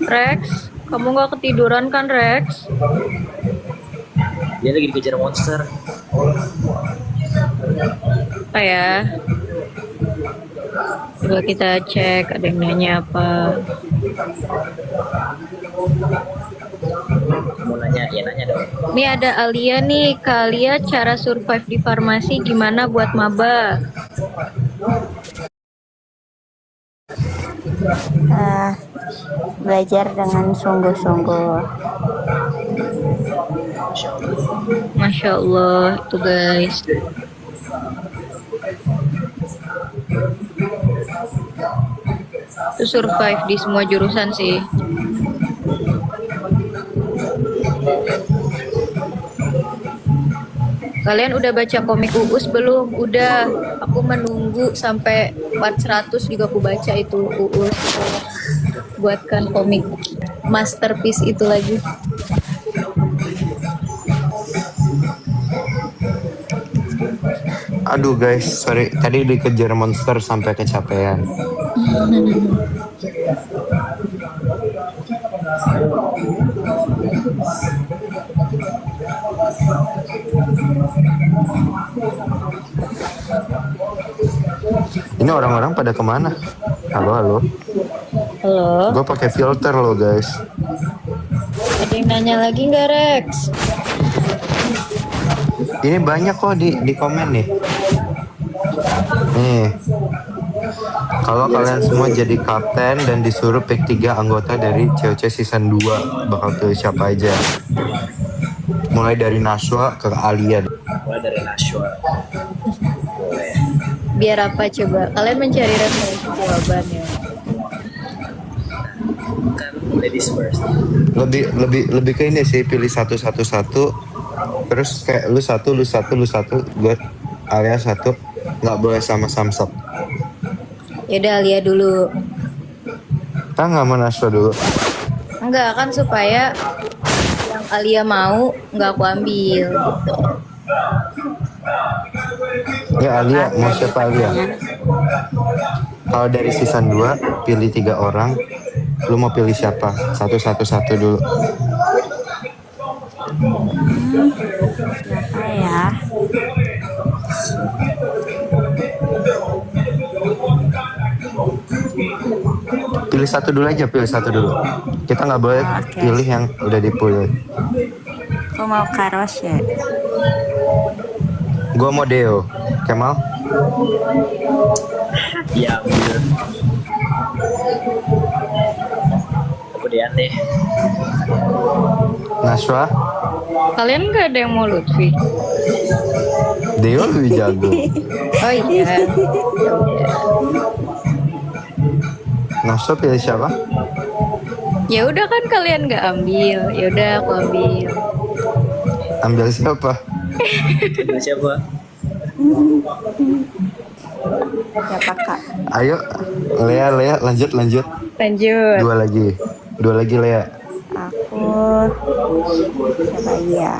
Rex, kamu nggak ketiduran kan Rex? Dia lagi dikejar monster. Apa ya? Coba kita cek ada yang nanya apa. Mau nanya, ya nanya dong. Nih ada Alia nih, Kak Alia cara survive di farmasi gimana buat maba? Belajar dengan sungguh-sungguh. Masya Allah, tuh guys. Itu survive di semua jurusan sih. Kalian udah baca komik Uus belum? Udah. Aku menunggu sampai 400 juga aku baca itu Uus. Buatkan komik masterpiece itu lagi. Aduh guys, sorry. Tadi dikejar monster sampai kecapean. Ini orang-orang pada kemana? Halo, halo. Halo. Gue pakai filter loh guys. Ada yang nanya lagi nggak Rex? Ini banyak kok di komen nih. Nih. Kalau kalian semua jadi kapten dan disuruh pick 3 anggota dari COC season 2, bakal pilih siapa aja? Mulai dari Nashwa ke Alia. Mulai dari Nashwa. Boleh. Biar apa coba? Kalian mencari referensi jawabannya. Kan ladies first. Lebih ke ini sih, pilih satu. Terus kayak lu satu, gue Alia satu, nggak boleh sama Samsat. Yaudah Alia dulu. Kan nggak mau Nashwa dulu. Enggak kan supaya yang Alia mau nggak aku ambil gitu. Ya Alia, mau siapa Alia? Kalau dari season 2, pilih 3 orang. Lu mau pilih siapa? Satu dulu. Siapa ya? Pilih satu dulu aja, Kita nggak boleh Oke. pilih yang udah dipilih. Aku mau Karos ya. Gua mau Deo. Kemal? Ya ambil. Aku Dean deh. Nashwa? Kalian nggak ada yang mau Lutfi? Deo lebih jago. Oh iya. Nashwa pilih siapa? Ya udah kan kalian nggak ambil. Ya udah aku ambil. Ambil siapa? Ambil siapa? Siapa Kak? Ayo, Lea, lanjut. Lanjut. Dua lagi Lea. Aku siapa ya?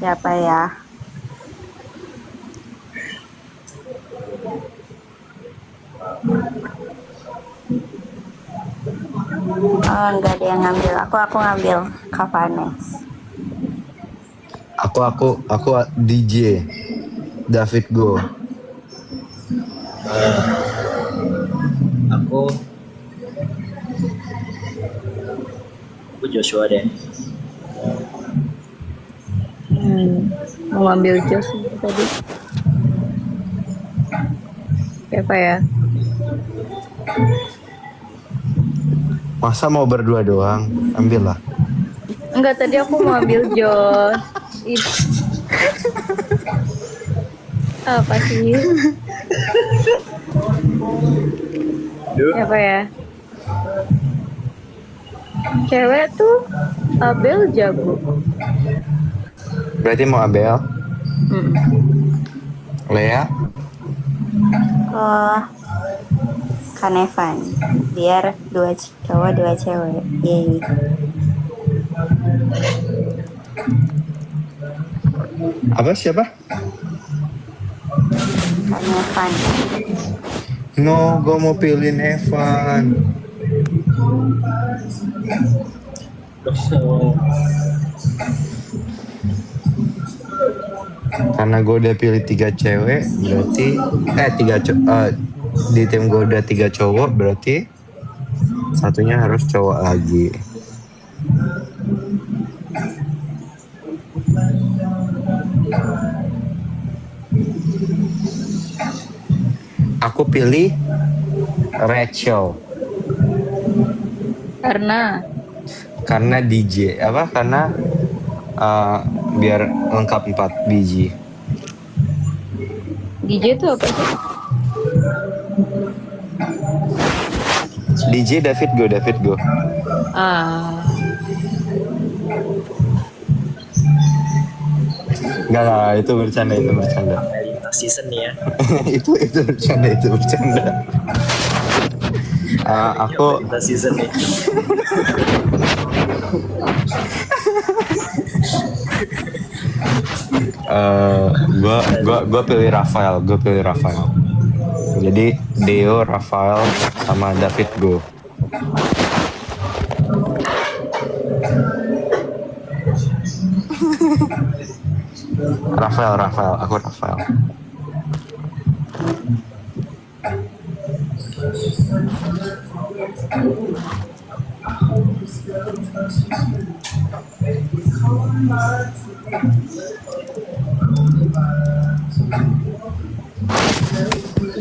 Siapa ya? Oh, enggak ada yang ngambil. Aku ngambil Kavanes. Aku DJ David Go. Aku Joshua deh. Mau ambil Jos tadi. Siapa ya? Masa mau berdua doang? Ambil lah. Enggak, tadi aku mau ambil Jos. Apa sih? Siapa ya? Cewek tuh Abel jago. Berarti mau Abel? Mm. Lea? Oh, Kanevan. Biar 2 cowok 2 cewek. Yeay. Apa siapa? Kanevan. No, gue mau pilih Evan. Karena gue udah pilih 3 cewek, berarti di tim gue udah 3 cowok, berarti satunya harus cowok lagi. Aku pilih Rachel karena DJ apa? Karena biar lengkap 4 biji. DJ itu apa sih? DJ David Go. Ah, Enggak, itu bercanda. Lintas season nih ya. itu bercanda. Aku Lintas season nih. gua pilih Rafael. Jadi Deo, Rafael sama David Go. Rafael, aku Rafael.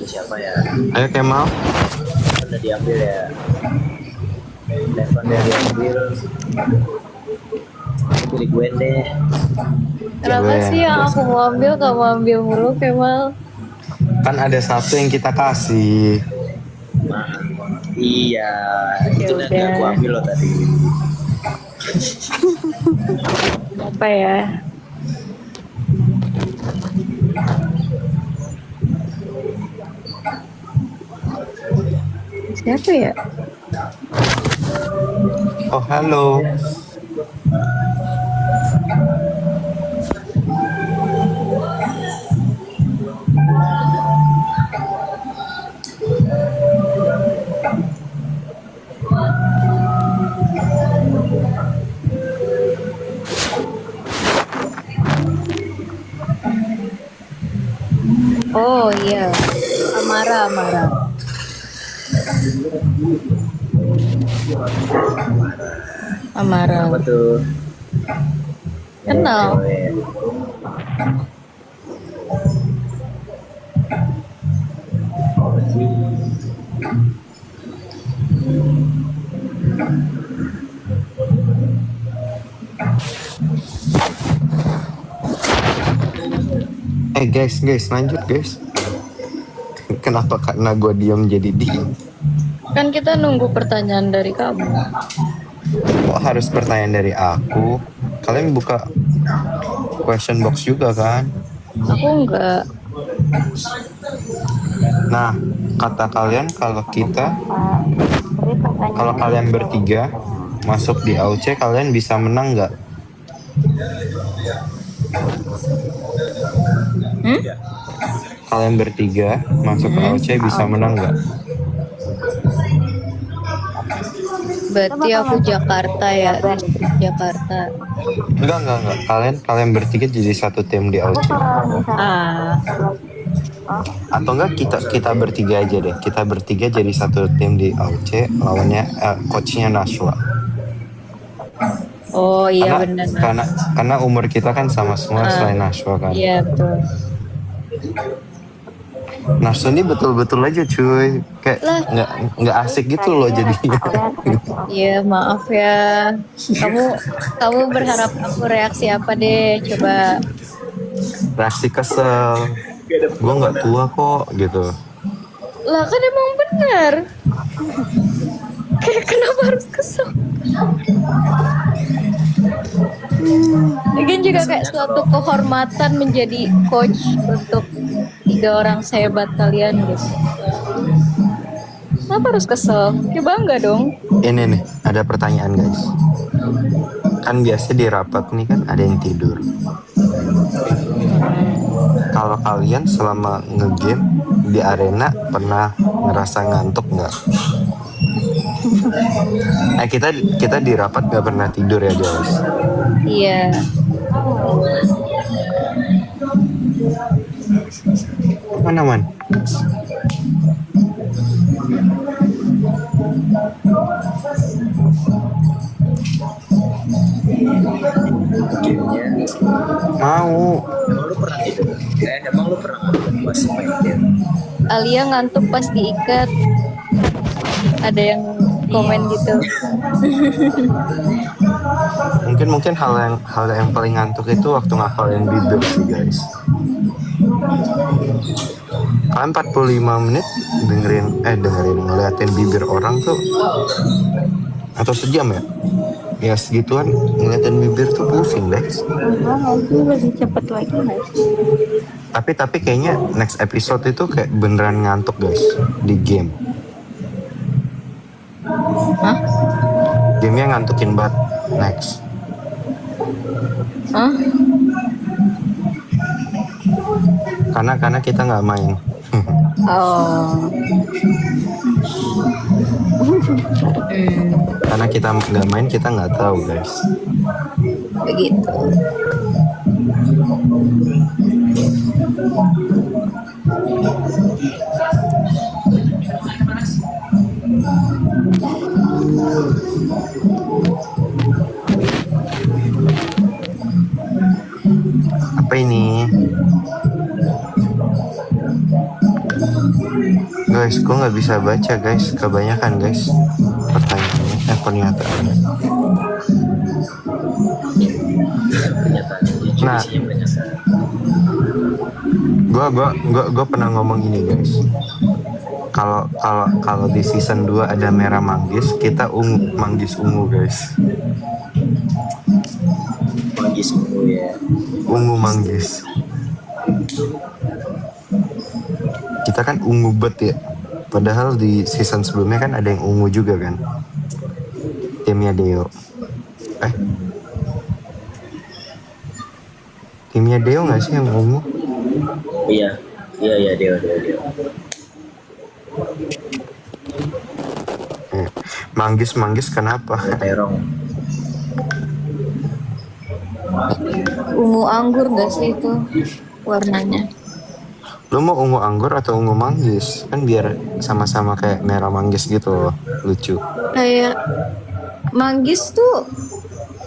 Siapa ya? Ayo Kemal. Udah diambil ya. Evan udah diambil. Aku pilih Gwen deh. kenapa Gue. sih yang aku mau ambil kamu ambil mulu Kemal? Kan ada satu yang kita kasih. Iya, itu Ya nanti udah. aku ambil loh tadi. Apa ya? Siapa ya? Oh, halo. Oh iya, Amara. Apa tuh? Kenal. Cewek. Guys, lanjut guys. Kenapa karena gue diam jadi diam? Kan kita nunggu pertanyaan dari kamu. Kok harus pertanyaan dari aku? Kalian buka question box juga kan? Aku enggak. Nah, kata kalian kalau kalian bertiga masuk di AOC, kalian bisa menang nggak? Kalian bertiga masuk ke AOC bisa menang nggak? Berarti aku Jakarta ya, distrik Jakarta. Enggak. Kalian bertiga jadi satu tim di AOC. Ah, Atau enggak kita bertiga aja deh. Kita bertiga jadi satu tim di AOC, lawannya coachnya Nashwa. oh iya benar. Karena umur kita kan sama semua selain Nashwa kan. Iya betul. Nashwa ini betul-betul aja cuy. Kayak Lah. nggak asik gitu loh jadinya. Iya maaf ya. Kamu berharap aku reaksi apa deh? Coba. Reaksi kesel. Gue nggak tua kok gitu. Lah kan emang benar. Kayak kenapa harus kesel? Lagian juga kayak suatu kehormatan menjadi coach untuk 3 orang sehebat kalian gitu. Kenapa harus kesel? Ya bangga dong. Ini nih, ada pertanyaan guys. Kan biasa di rapat nih kan ada yang tidur. Kalau kalian selama ngegame di arena pernah ngerasa ngantuk nggak? Kita di rapat nggak pernah tidur ya guys. Iya. Mana man? Gamenya. Mau. Emang lu pernah tidur? Emang lu pernah ngantuk pas main game? Alia ngantuk pas diikat. Ada yang komen gitu. Mungkin hal yang paling ngantuk itu waktu ngafalin bibir sih guys. Kalian 45 menit dengerin ngeliatin bibir orang tuh, atau sejam ya? Ya segituan ngeliatin bibir tuh pusing guys. Nanti lebih cepet lagi guys. Tapi kayaknya next episode itu kayak beneran ngantuk guys di game. Hah? Gamenya ngantukin banget next. Hah? Karena kita nggak main. Oh. Karena kita nggak main kita nggak tahu guys. Begitu. Apa ini? Guys, gue nggak bisa baca guys, kebanyakan guys pertanyaannya, pernyataannya. Pernyataan jujur Nah. isinya pernyataan. Gue pernah ngomong ini guys. Kalau di season 2 ada merah manggis, kita manggis ungu guys. Manggis ungu ya. Ungu manggis. Kita kan ungu bet ya. Padahal di season sebelumnya kan ada yang ungu juga kan. Timnya Deo. Timnya Deo nggak sih yang ungu? Iya Deo. Manggis kenapa? Terong. Ungu anggur gak sih itu warnanya? Lu mau ungu anggur atau ungu manggis? Kan biar sama-sama kayak merah manggis gitu loh. Lucu. Kayak manggis tuh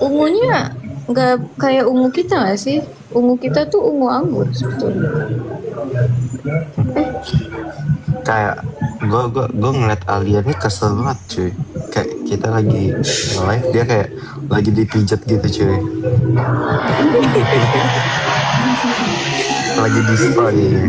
ungunya nggak kayak ungu kita gak sih? Ungu kita tuh ungu anggur sebetulnya. Kayak gue ngeliat Alia nih kesel banget cuy. Kayak kita lagi live, dia kayak lagi dipijat gitu cuy. Lagi di spa dia.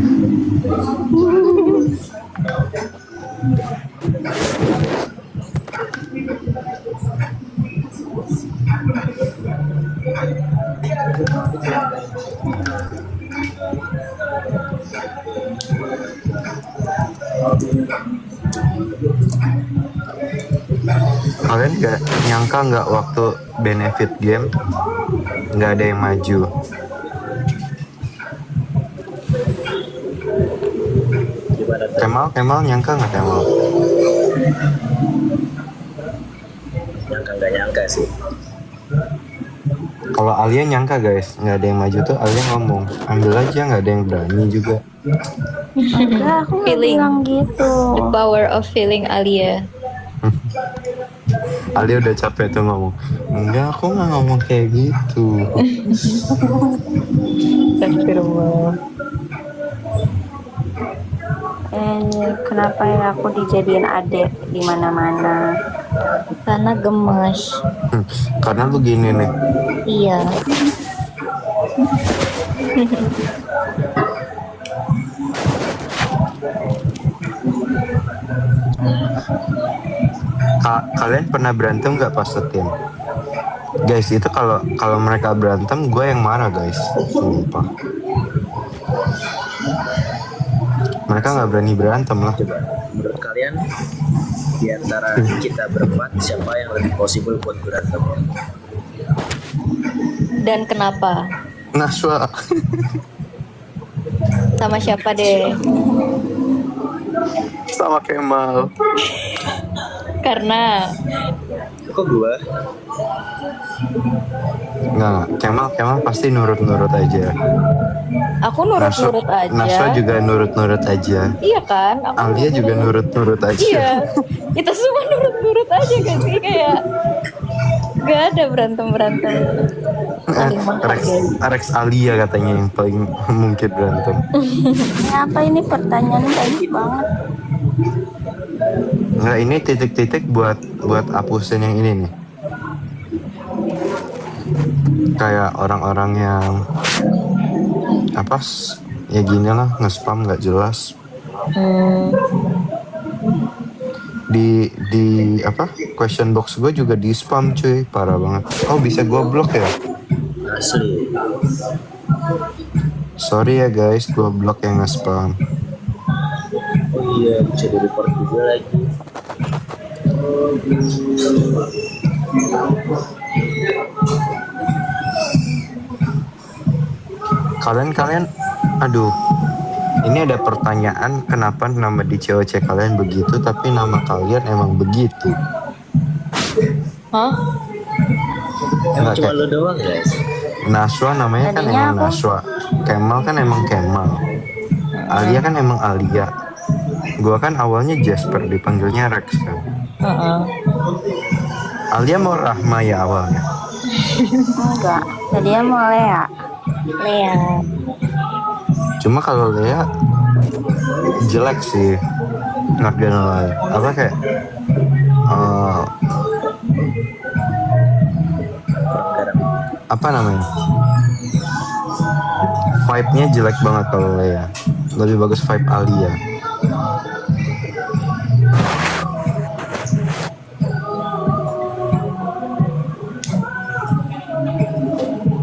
Kalian gak nyangka nggak waktu benefit game nggak ada yang maju? Gimana tuh? Kemal nyangka nggak Kemal? Nggak nyangka sih. Kalau Alia nyangka guys, nggak ada yang maju tuh Alia ngomong, ambil aja, nggak ada yang berani juga. Enggak, aku nggak Feeling. bilang gitu. The power of feeling Alia. Alia udah capek tuh ngomong, enggak aku nggak ngomong kayak gitu. Astagfirullah. Kenapa ya aku dijadiin adek di mana-mana? Karena gemes. Karena lu gini nih, Iya. kalian pernah berantem nggak pas setim? Guys, itu kalau mereka berantem gue yang marah guys, sumpah. Mereka nggak berani berantem lah. Coba menurut kalian di antara kita berempat siapa yang lebih possible buat berantem? Dan kenapa? Naswa. Sama siapa deh? Sama Kemal. Karena Kok gua? Nggak, Kemal pasti nurut-nurut aja. aku nurut-nurut aja. Naswa juga nurut-nurut aja. Iya kan? Aku Alia juga nurut-nurut aja. Iya, kita semua nurut-nurut aja kan sih, kayak gak ada berantem-berantem. Saling Rex, menghargai. Rex Alia katanya yang paling mungkin berantem. Apa ini pertanyaan baik banget. Nggak, ini titik-titik buat hapusin yang ini nih. Kayak orang-orang yang ya gini lah, nge-spam nggak jelas. Di question box gue juga di spam cuy, parah banget. Oh, bisa gue blok ya? Asli. Sorry ya guys, gue blok yang nge-spam. Oh iya, bisa di report juga lagi. Kalian aduh, ini ada pertanyaan, kenapa nama di COC kalian begitu tapi nama kalian emang begitu? Hah? Emang Nggak, cuma kayak- lu doang guys. Naswa namanya kan Tadinya emang aku- Naswa, Kemal kan emang Kemal, Alia kan emang Alia, gua kan awalnya Jasper, dipanggilnya Rex kan. Heeh. Alia mau Rahma ya awalnya. Enggak, tadinya mau Lea. Lea. Cuma kalau Lea jelek sih, not gonna lie. Apa kayak Kurang garam. apa namanya? Vibe-nya jelek banget kalau Lea. Lebih bagus vibe Alia.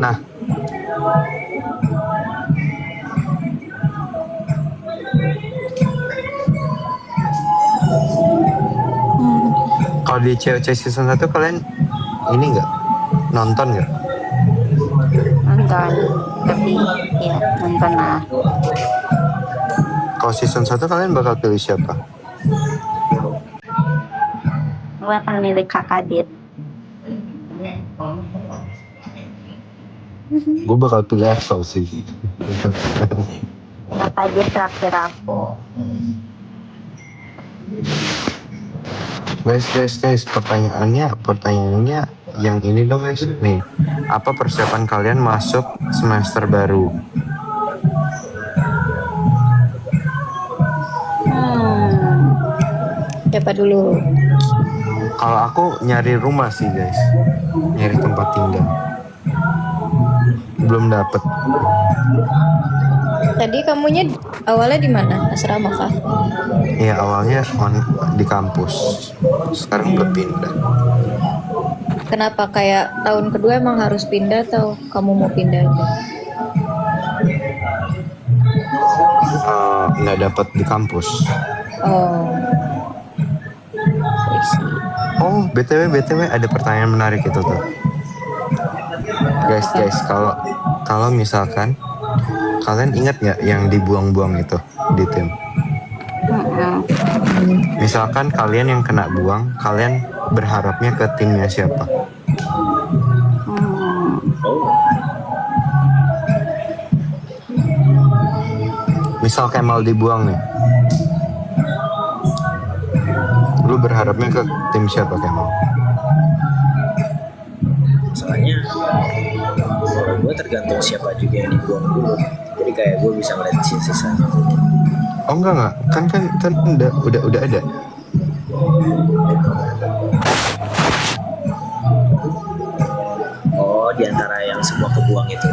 Nah, kalau di COC season 1 kalian ini nggak nonton nggak? Nonton. Tapi ya nonton lah. Kalau season 1 kalian bakal pilih siapa? Gue akan milih Kakak Dit. Gue bakal pilih Axel sih. Kakak Dit traktir aku. Guys, pertanyaannya yang ini dong guys. Nih, apa persiapan kalian masuk semester baru? Siapa dulu? Kalau aku nyari rumah sih guys, nyari tempat tinggal. Belum dapet. Tadi kamunya awalnya di mana? Asrama kah? Iya awalnya di kampus, sekarang udah pindah. Kenapa kayak tahun kedua emang harus pindah atau kamu mau pindah aja? Nggak dapet di kampus. Oh. I see. Oh, BTW ada pertanyaan menarik itu tuh. Guys, kalau misalkan kalian ingat nggak yang dibuang-buang itu di tim? Misalkan kalian yang kena buang, kalian berharapnya ke timnya siapa? Misal Kemal dibuang nih, lu berharapnya ke tim siapa Kemal? Soalnya kalau gue tergantung siapa juga yang dibuang dulu. Jadi kayak gue bisa ngeliat sisanya. Oh enggak, kan udah ada. Oh, di antara yang semua kebuang itu.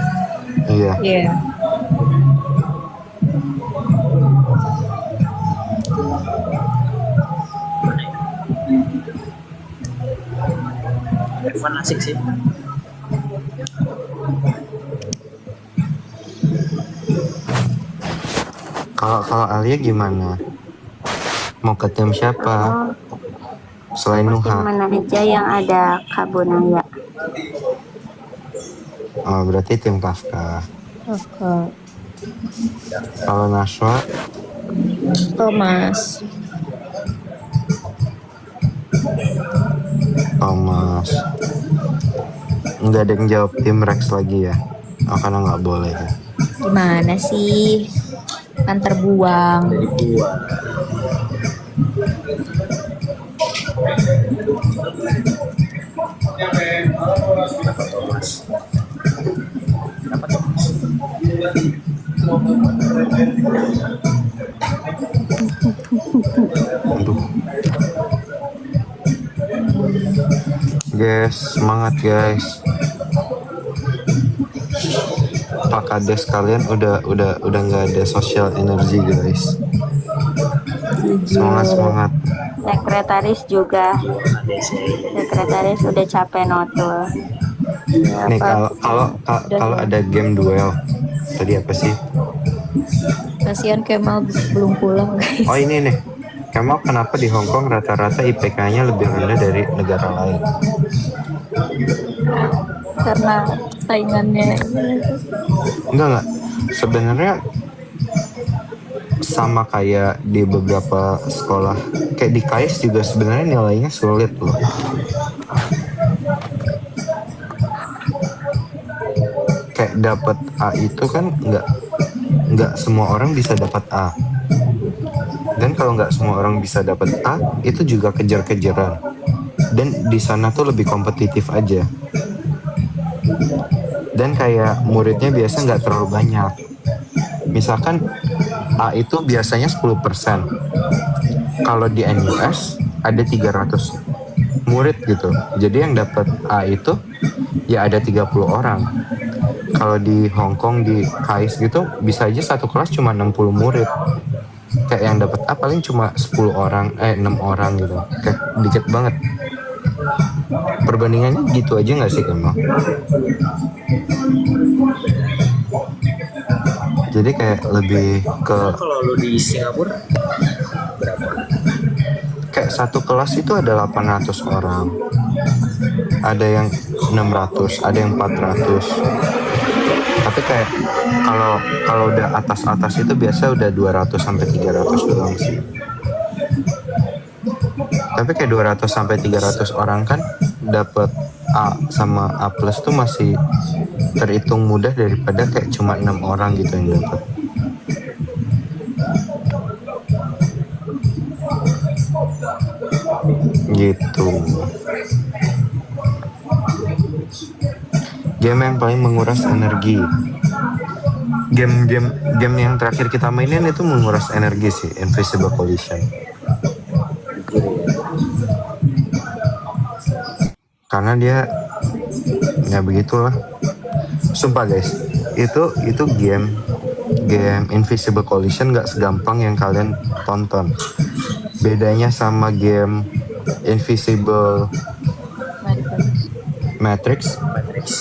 Iya. Iya. Mana ya? Evan asik sih. Kalau Alia gimana? Mau ke tim siapa selain Tim Nuha? mana aja yang ada Kabunaya. Oh, berarti tim Kafka. Oke. Kalau Nashwa, Thomas. Thomas. Nggak ada yang jawab tim Rex lagi ya? Oh, karena nggak boleh ya. Gimana sih? Kan terbuang. Dari gua. Kenapa Thomas? Kenapa Thomas? Aduh. Guys, semangat guys. Pak Kades kalian udah nggak ada social energy guys. Semangat. Sekretaris juga. Sekretaris udah capek notul. Nih kalau ada game duel tadi apa sih? Kasihan Kemal belum pulang guys. Oh ini nih. Kamu kenapa di Hong Kong rata-rata IPK-nya lebih rendah dari negara lain? Karena saingannya Enggak. Sebenarnya sama kayak di beberapa sekolah. Kayak di KAIS juga sebenarnya nilainya sulit loh. Kayak dapat A itu kan nggak semua orang bisa dapat A. Dan kalau nggak semua orang bisa dapat A, itu juga kejar-kejaran. Dan di sana tuh lebih kompetitif aja. Dan kayak muridnya biasa nggak terlalu banyak. Misalkan A itu biasanya 10%. Kalau di NUS ada 300 murid gitu. Jadi yang dapat A itu ya ada 30 orang. Kalau di Hong Kong di KAIS gitu bisa aja satu kelas cuma 60 murid. Kayak yang dapat A paling cuma 6 orang gitu. Kayak dikit banget. Perbandingannya gitu aja nggak sih Kemal? Jadi kayak lebih ke Kalau lu di Singapura berapa? kayak satu kelas itu ada 800 orang. Ada yang 600, ada yang 400. Tapi kayak kalau udah atas itu biasa udah 200 sampai 300 doang sih. Tapi kayak 200 sampai 300 orang kan dapat A sama A plus tuh masih terhitung mudah daripada kayak cuma 6 orang gitu yang dapat. Gitu. Game yang paling menguras energi. Game yang terakhir kita mainin itu menguras energi sih, Invisible Collision. Karena dia ya begitulah. Sumpah guys, itu game Invisible Collision nggak segampang yang kalian tonton. Bedanya sama game Invisible Matrix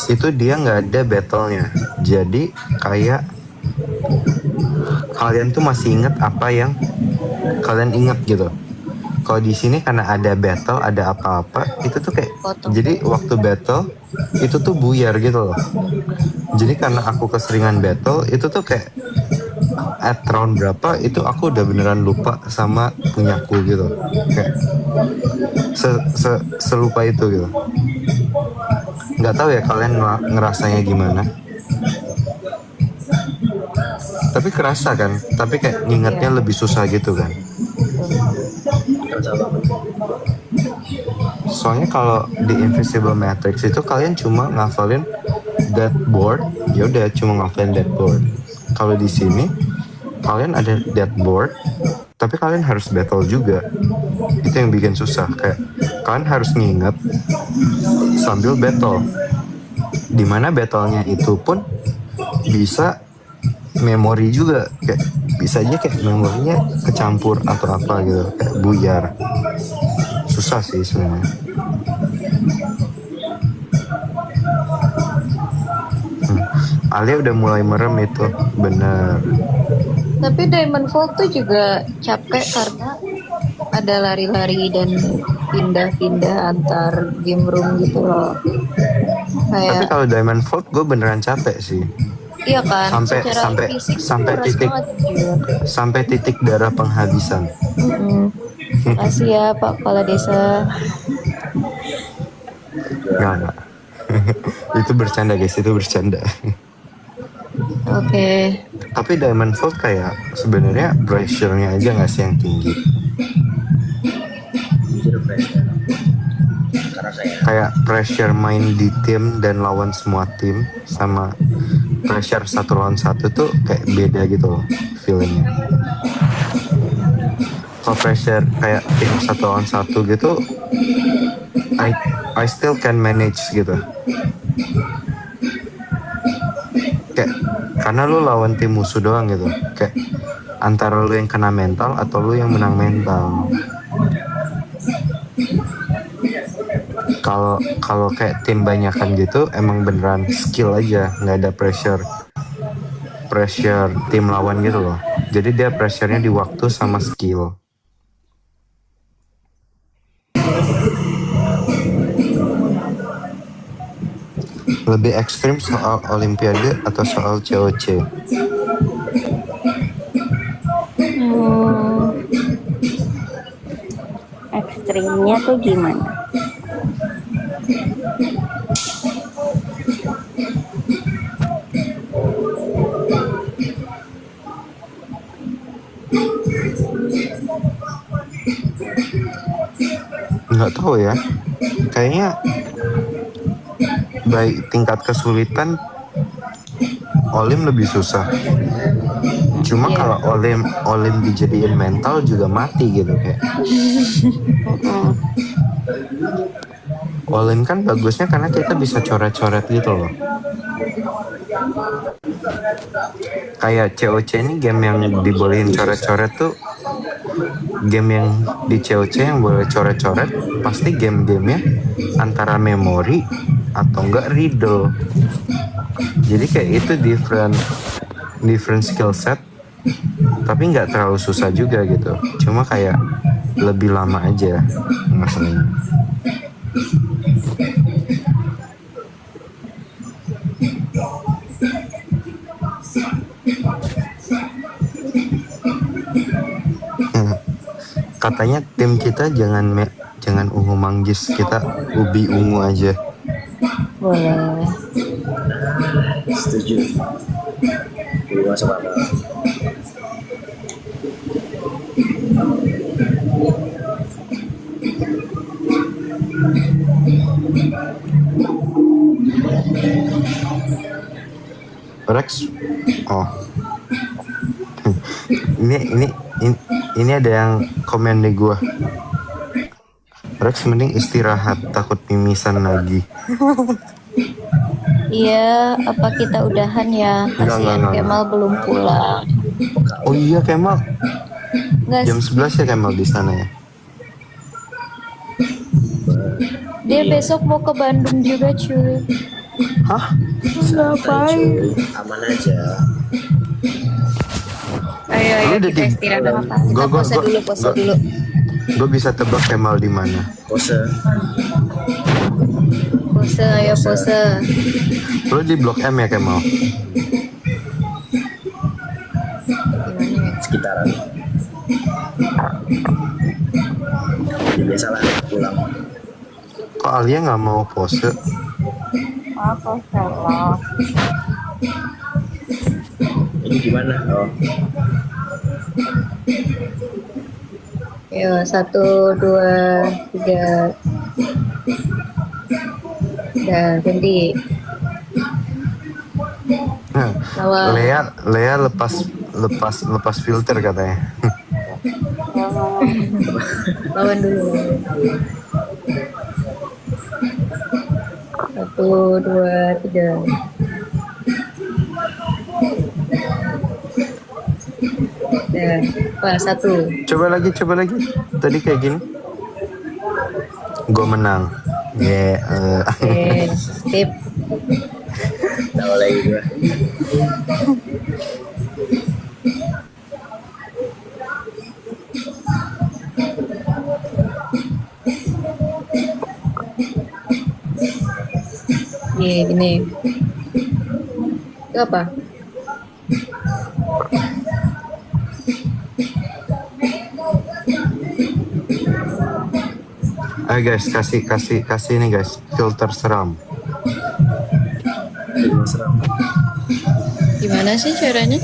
itu dia nggak ada battle-nya. Jadi kayak kalian tuh masih inget apa yang kalian inget gitu. Kalau di sini karena ada battle, ada apa-apa, itu tuh kayak jadi waktu battle itu tuh buyar gitu loh. Jadi karena aku keseringan battle, itu tuh kayak at round berapa itu aku udah beneran lupa sama punyaku gitu. Kayak selupa itu gitu. Nggak tahu ya kalian ngerasanya gimana. Tapi kerasa kan, tapi kayak ngingetnya lebih susah gitu kan. Soalnya kalau di Invisible Matrix itu kalian cuma ngafalin that board, ya udah cuma ngafalin that board. Kalau di sini kalian ada that board, tapi kalian harus battle juga. Itu yang bikin susah. Kayak kalian harus nginget sambil battle. Dimana battlenya itu pun bisa memori juga, kayak bisa aja kayak memorinya kecampur atau apa gitu, kayak buyar. Susah sih sebenarnya. Alia udah mulai merem itu, bener. Tapi Diamond Vault tuh juga capek karena ada lari-lari dan pindah-pindah antar game room gitu loh. Tapi Kayak kalau Diamond Vault gue beneran capek sih. iya kan, Sampai secara sampai fisik tuh sampai keras titik banget jujur. sampai titik darah penghabisan. Makasih ya Pak Kepala Desa. Enggak. Itu bercanda guys, itu bercanda. Oke. Tapi Diamond Vault kayak sebenarnya pressure-nya aja nggak sih yang tinggi. Jujur pressure. Karena Kayak pressure main di tim dan lawan semua tim sama pressure satu lawan satu tuh kayak beda gitu loh feelingnya. Kalau pressure kayak tim satu lawan satu gitu, I still can manage gitu. Kayak karena lu lawan tim musuh doang gitu. Kayak antara lu yang kena mental atau lu yang menang mental. Kalau kayak tim banyakan gitu emang beneran skill aja, nggak ada pressure tim lawan gitu loh. Jadi dia pressure-nya di waktu sama skill. Lebih ekstrim soal Olimpiade atau soal COC? Ekstrimnya tuh gimana? Nggak tahu ya. Kayaknya baik tingkat kesulitan Olim lebih susah. Cuma Iya. kalau Olim dijadiin mental juga mati gitu kayak. Olim kan bagusnya karena kita bisa coret-coret gitu loh. Kayak COC ini game yang dibolehin coret-coret tuh game yang di COC yang boleh coret-coret pasti game-gamenya antara memori atau enggak riddle. Jadi kayak itu different skill set tapi nggak terlalu susah juga gitu. Cuma kayak lebih lama aja masalahnya. Katanya tim kita jangan ungu manggis, kita ubi ungu aja. Boleh. setuju. Jadi masuk akal. Rex, oh, ini ada yang komen di gua. Rex mending istirahat, takut mimisan lagi. Iya, apa kita udahan ya? Kasihan Enggak. Kemal belum pulang. Oh iya Kemal, Nggak, jam 11 ya Kemal di sana ya. dia besok mau ke Bandung juga cuy. Hah? Ngapain? Aman aja. Ayo Lu udah kita di- istirahat. Kita pose dulu. Gue bisa tebak Kemal di mana. Pose. Pose, ayo pose. Lu di Blok M ya Kemal? Gimana ya? Sekitaran. Ya biasalah pulang. Kok Alia nggak mau pose? Apa salah? Ini gimana? Oh, Ayo 1, 2, 3. Udah ganti. Nah, Lawan. Lea lepas filter katanya. Lawan dulu. 1, 2, 3. Dan pas 1. Coba lagi. Tadi kayak gini. Gue menang. Oke, tip. tahu lagi gue. Iya, gini. Itu apa? Ayo guys, kasih ini guys, filter seram. Seram. Gimana sih caranya?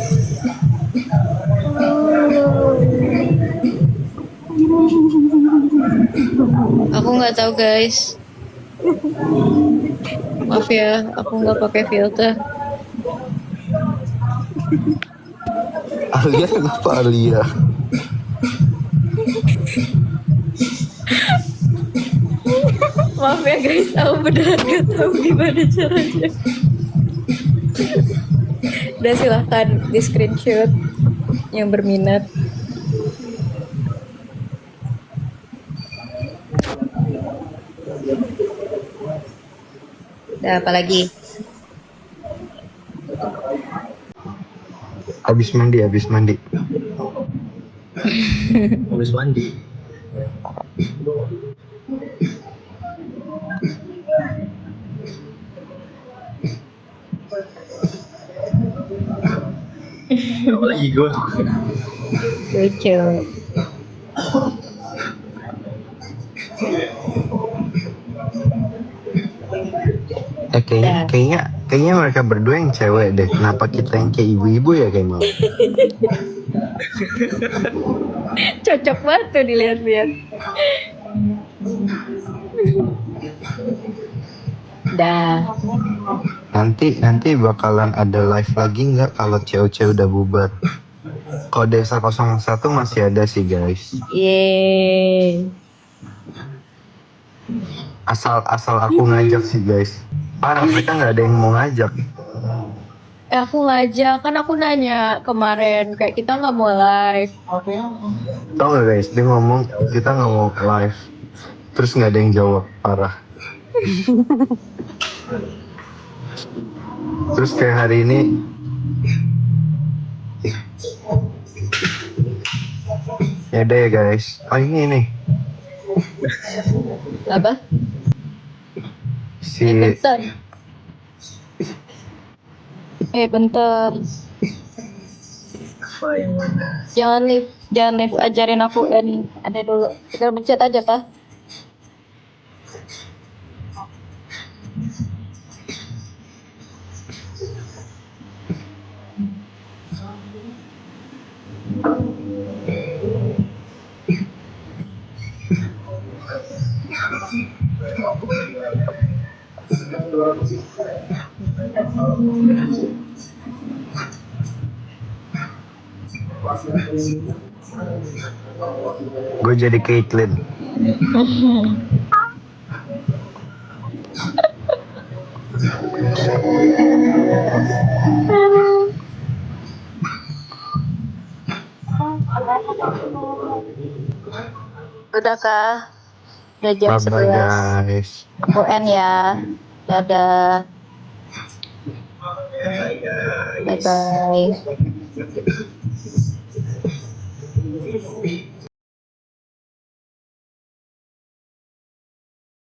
Aku nggak tahu guys. Maaf ya, aku nggak pakai filter. Alia kenapa Alia? Maaf ya guys, aku beneran nggak tahu gimana caranya. Udah silahkan di screenshot yang berminat. Udah apa lagi? Habis mandi. Habis mandi. Apa lagi gue? Lucu. Kayaknya mereka berdua yang cewek deh. Kenapa kita yang kayak ibu-ibu ya Kemal? Cocok banget tuh dilihat-lihat. Dah. Nanti bakalan ada live lagi nggak kalau cewek-cewek udah bubar? Kalau Desa 01 masih ada sih guys. Yeay. Asal aku ngajak sih guys. Parah mereka nggak ada yang mau ngajak. Aku ngajak, kan aku nanya kemarin kayak kita nggak mau live. Tau nggak guys? Dia ngomong kita nggak mau live. Terus nggak ada yang jawab. Parah. Terus kayak hari ini ya deh guys. Oh ini nih Apa? si Bentar. Bentar. Apa yang mana? Jangan live, ajarin aku ada dulu. Kita mencet aja kah? gue jadi Caitlyn. Udah kah? Udah jam Bye bye 11. guys. Aku end ya. Dadah. Bye bye.